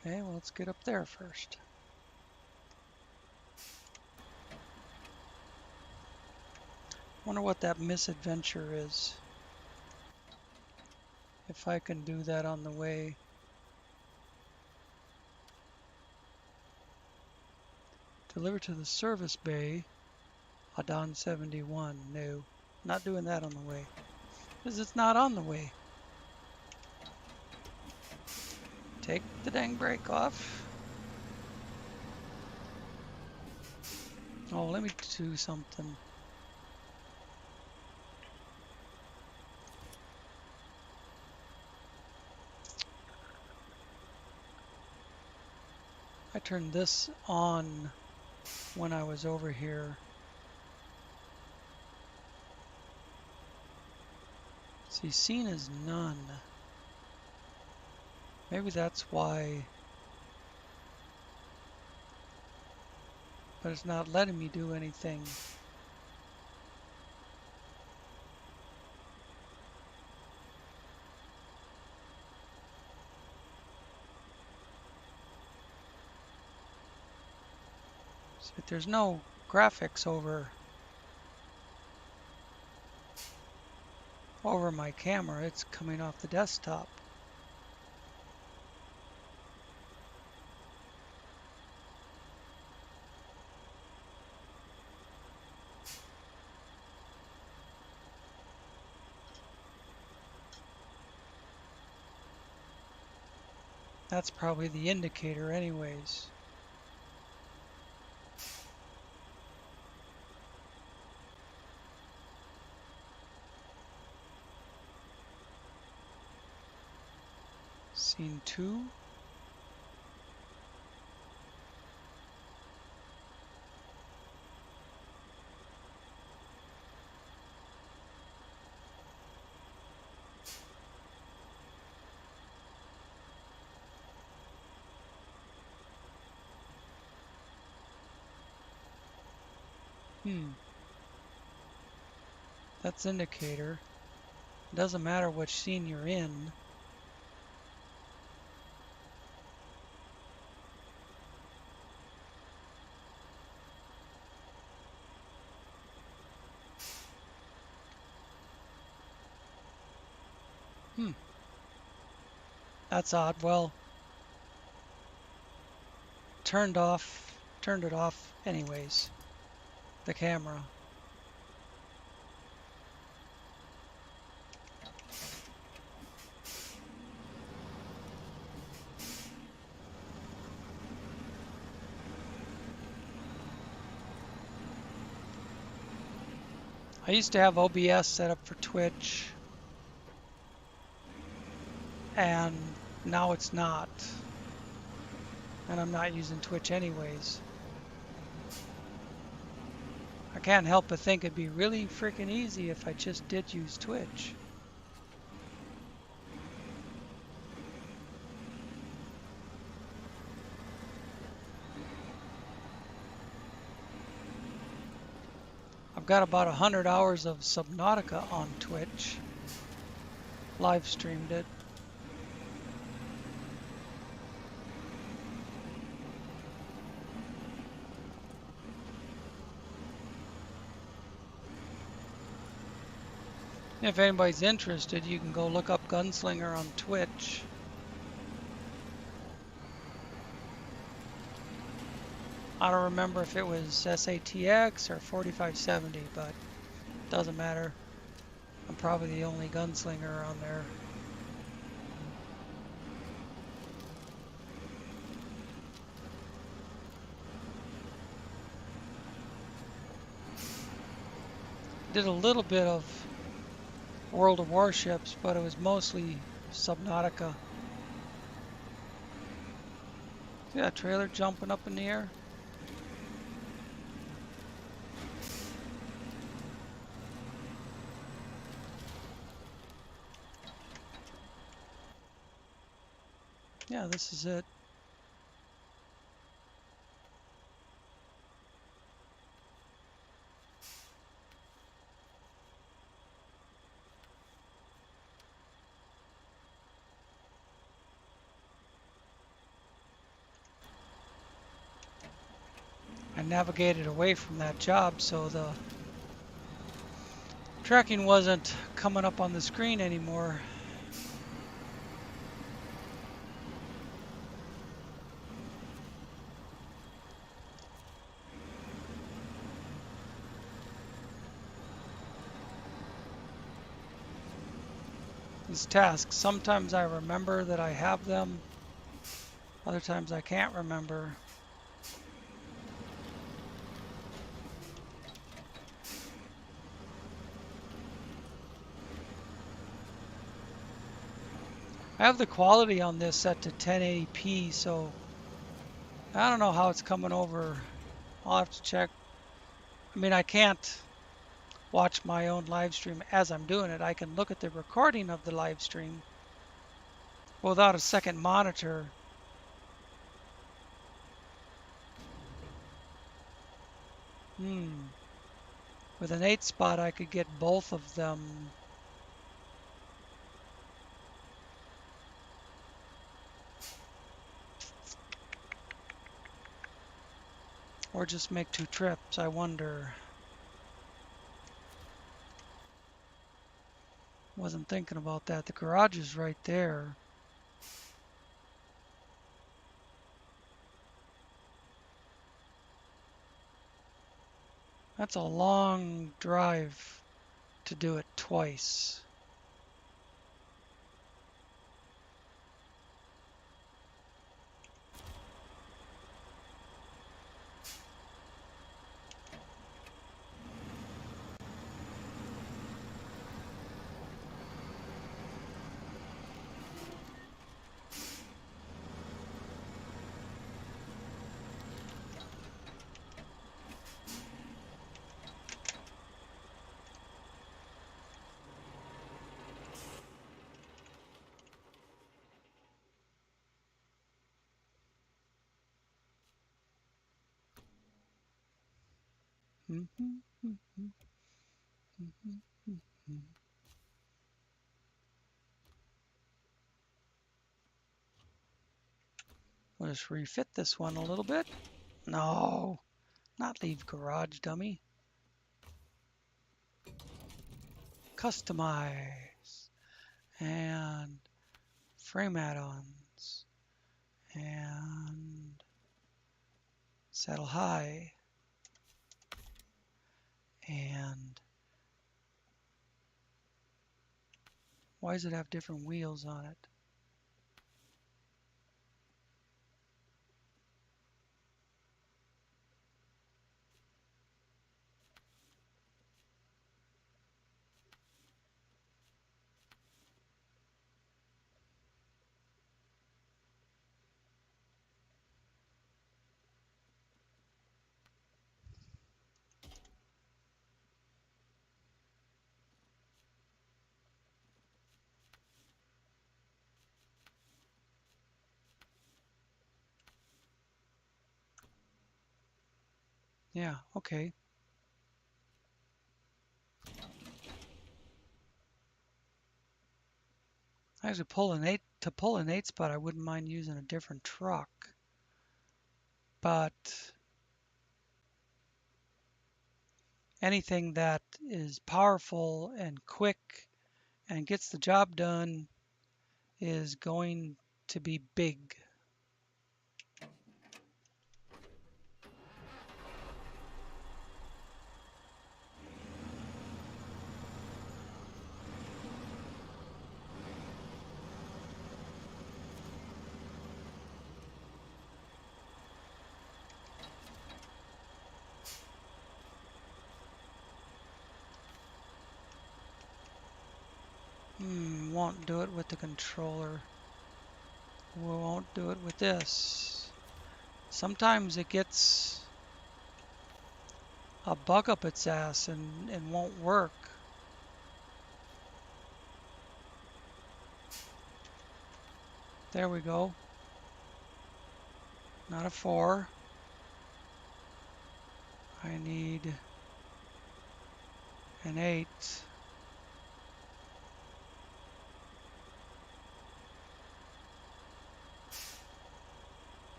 Okay, well, let's get up there first. Wonder what that misadventure is. If I can do that on the way. Deliver to the service bay, Adan 71. No, not doing that on the way. Because it's not on the way. Take the dang brake off. Oh, let me do something. I turned this on when I was over here. See, seen as none. Maybe that's why. But it's not letting me do anything. So there's no graphics over my camera. It's coming off the desktop. That's probably the indicator anyways. Scene 2. That's indicator. It doesn't matter which scene you're in. That's odd. Well, turned it off anyways, the camera. I used to have OBS set up for Twitch, and now it's not. And I'm not using Twitch anyways. I can't help but think it'd be really freaking easy if I just did use Twitch. I've got about 100 hours of Subnautica on Twitch. Live streamed it. If anybody's interested, you can go look up Gunslinger on Twitch. I don't remember if it was SATX or 4570, but it doesn't matter. I'm probably the only gunslinger on there. Did a little bit of World of Warships, but it was mostly Subnautica. See that trailer jumping up in the air? Yeah, this is it. I navigated away from that job, so the tracking wasn't coming up on the screen anymore. These tasks, sometimes I remember that I have them, other times I can't remember. I have the quality on this set to 1080p, so I don't know how it's coming over. I'll have to check. I mean, I can't watch my own live stream as I'm doing it. I can look at the recording of the live stream without a second monitor. With an 8 spot, I could get both of them. Or just make 2 trips, I wonder. Wasn't thinking about that. The garage is right there. That's a long drive to do it twice. We'll just refit this one a little bit. No, not leave garage, dummy. Customize and frame add-ons and saddle high and why does it have different wheels on it? Yeah, okay. Actually, to pull an 8-spot, I wouldn't mind using a different truck. But anything that is powerful and quick and gets the job done is going to be big. Won't do it with the controller. We won't do it with this. Sometimes it gets a bug up its ass and won't work. There we go. Not a 4. I need an 8.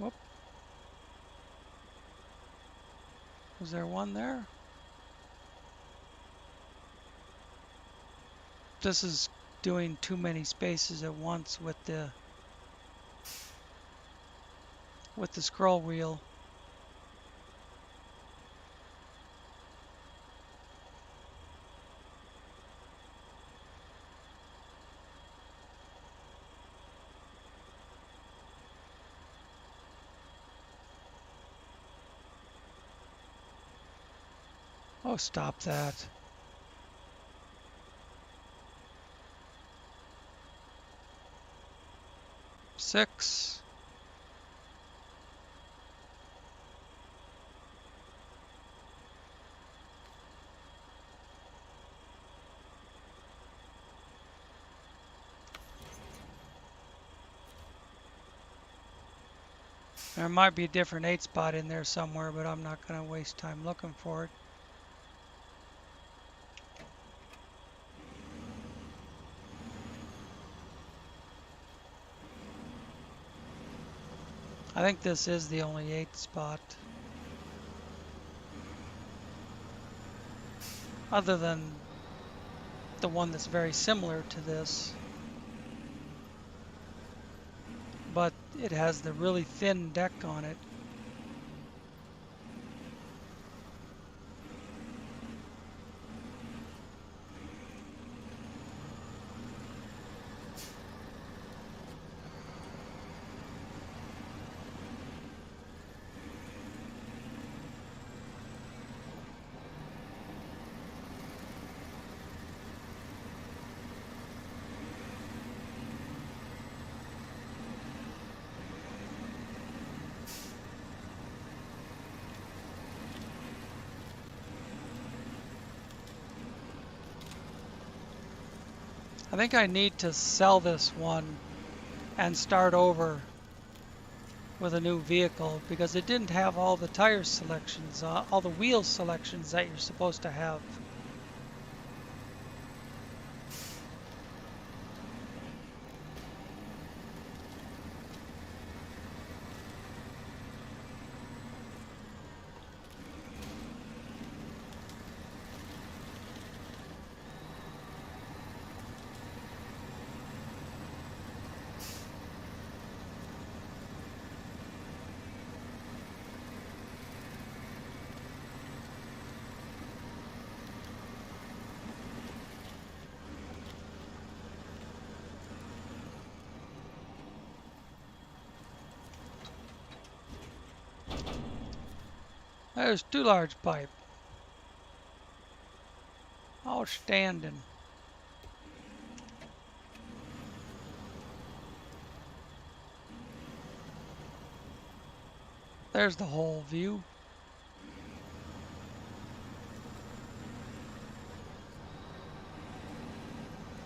Whoop. Was there one there? This is doing too many spaces at once with the scroll wheel. Oh, stop that. Six. There might be a different 8-spot in there somewhere, but I'm not going to waste time looking for it. I think this is the only 8-spot. Other than the one that's very similar to this. But it has the really thin deck on it. I think I need to sell this one and start over with a new vehicle because it didn't have all the tire selections, all the wheel selections that you're supposed to have. There's too large pipe. Outstanding. There's the whole view.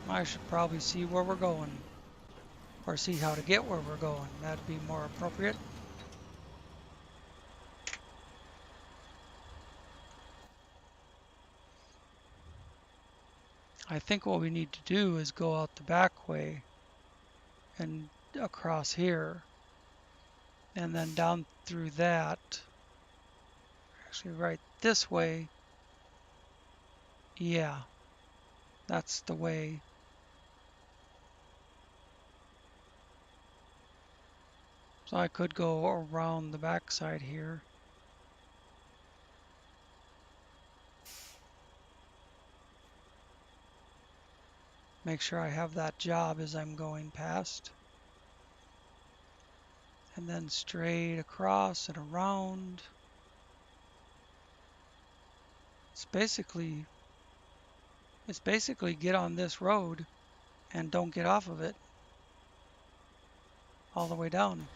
I should probably see where we're going, or see how to get where we're going. That'd be more appropriate. I think what we need to do is go out the back way and across here, and then down through that. Actually, right this way. Yeah, that's the way. So I could go around the backside here. Make sure I have that job as I'm going past. And then straight across and around. It's basically get on this road and don't get off of it all the way down.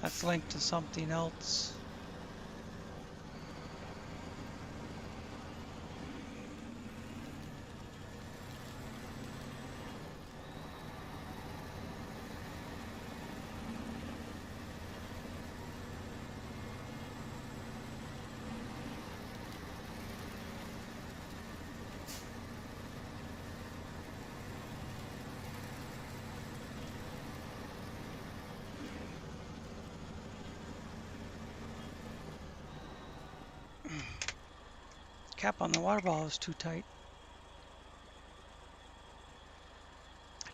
That's linked to something else. Cap on the water ball is too tight.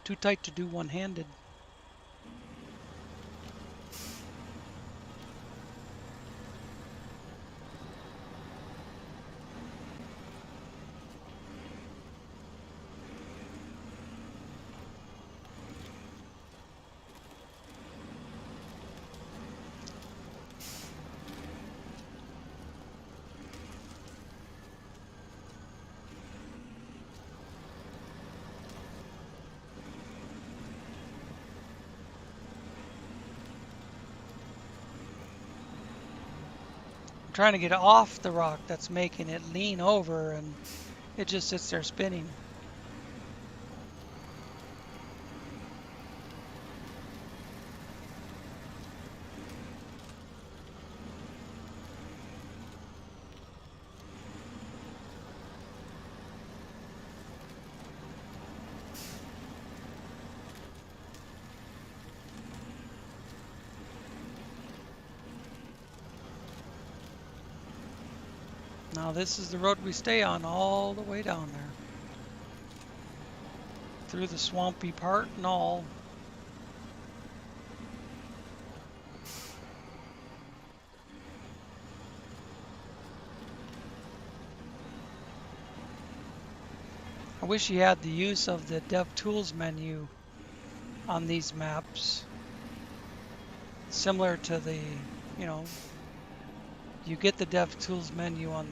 Too tight to do one-handed. Trying to get off the rock that's making it lean over, and it just sits there spinning. Now this is the road we stay on all the way down there. Through the swampy part and all. wish you had the use of the DevTools menu on these maps. Similar to the, you know, you get the DevTools menu on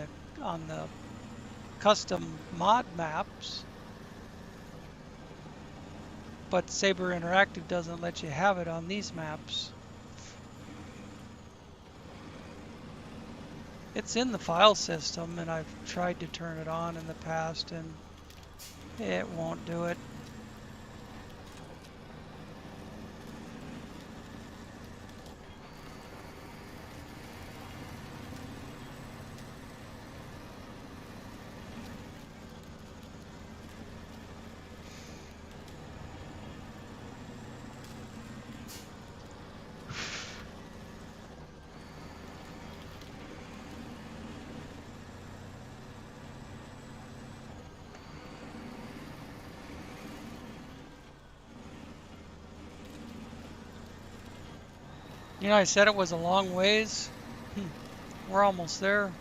the custom mod maps, but Saber Interactive doesn't let you have it on these maps. It's in the file system, and I've tried to turn it on in the past, and it won't do it. You know, I said it was a long ways. We're almost there.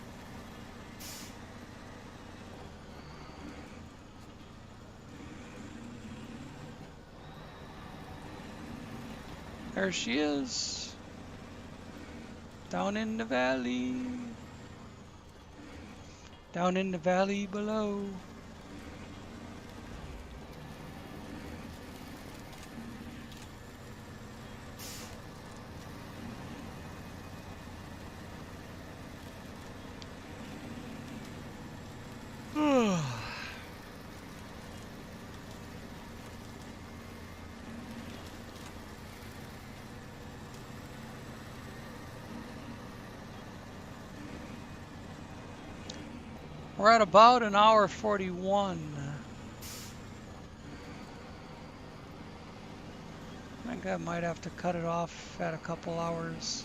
There she is. Down in the valley. Down in the valley below. We're at about an hour 41. I think I might have to cut it off at a couple hours.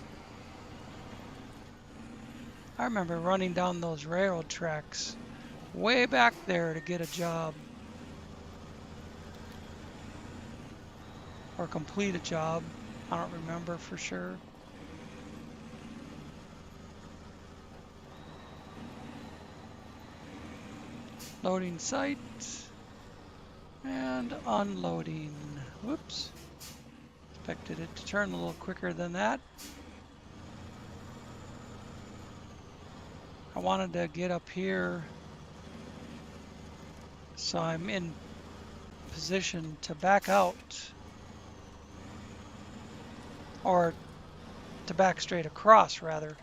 I remember running down those railroad tracks way back there to get a job. Or complete a job. I don't remember for sure. Loading site. And unloading. Whoops. Expected it to turn a little quicker than that. I wanted to get up here so I'm in position to back out. Or to back straight across, rather.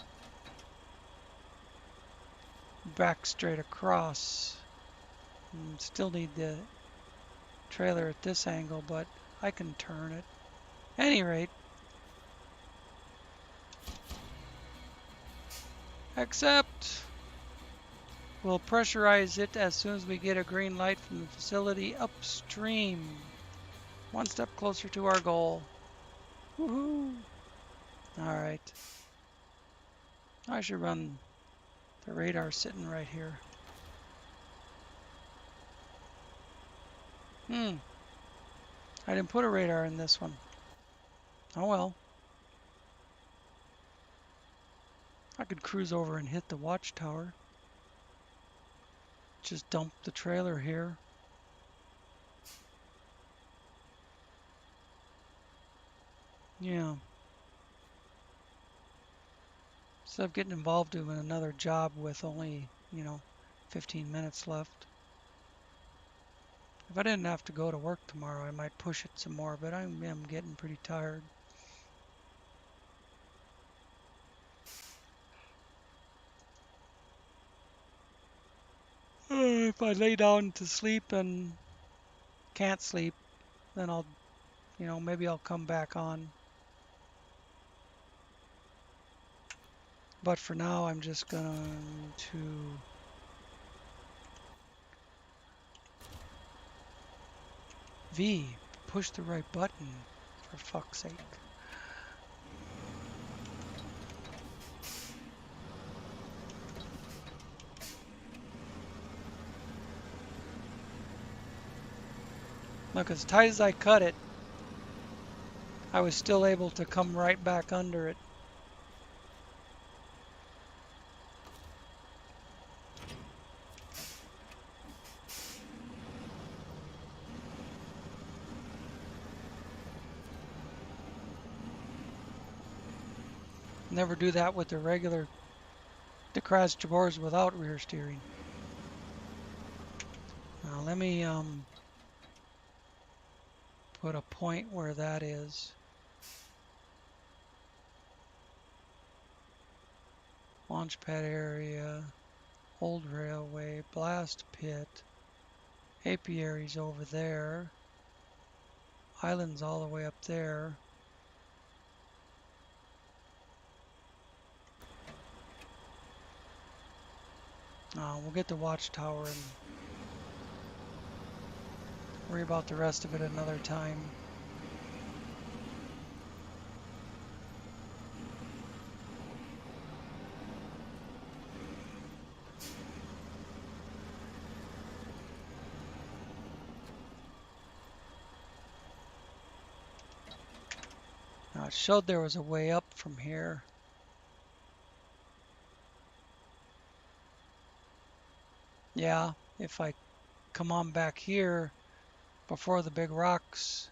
Back straight across. Still need the trailer at this angle, but I can turn it. At any rate, accept. We'll pressurize it as soon as we get a green light from the facility upstream. One step closer to our goal. Woohoo! Alright. I should run the radar sitting right here. I didn't put a radar in this one. Oh well. I could cruise over and hit the watchtower. Just dump the trailer here. Yeah. Instead of getting involved in another job with only, 15 minutes left. If I didn't have to go to work tomorrow, I might push it some more, but I am getting pretty tired. If I lay down to sleep and can't sleep, then I'll, maybe I'll come back on. But for now, I'm just going to push the right button, for fuck's sake. Look, as tight as I cut it, I was still able to come right back under it. Never do that with the regular Decraz Jabors without rear steering. Now let me put a point where that is. Launch pad area, old railway, blast pit, apiaries over there, islands all the way up there. We'll get the watchtower and worry about the rest of it another time. Now it showed there was a way up from here. Yeah, if I come on back here before the big rocks,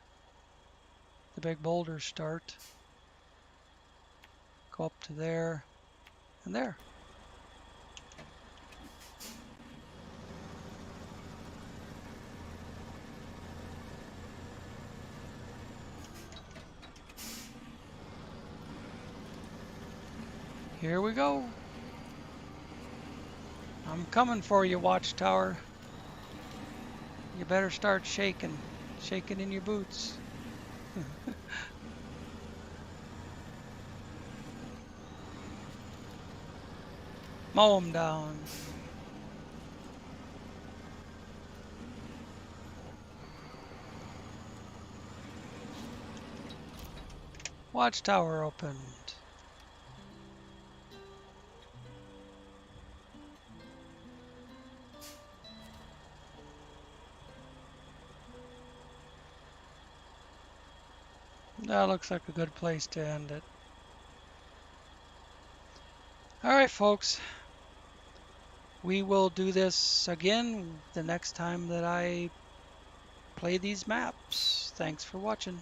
the big boulders start, go up to there and there. Here we go. I'm coming for you, watchtower. You better start shaking in your boots. Mow them down. Watchtower opened. That looks like a good place to end it. Alright, folks. We will do this again the next time that I play these maps. Thanks for watching.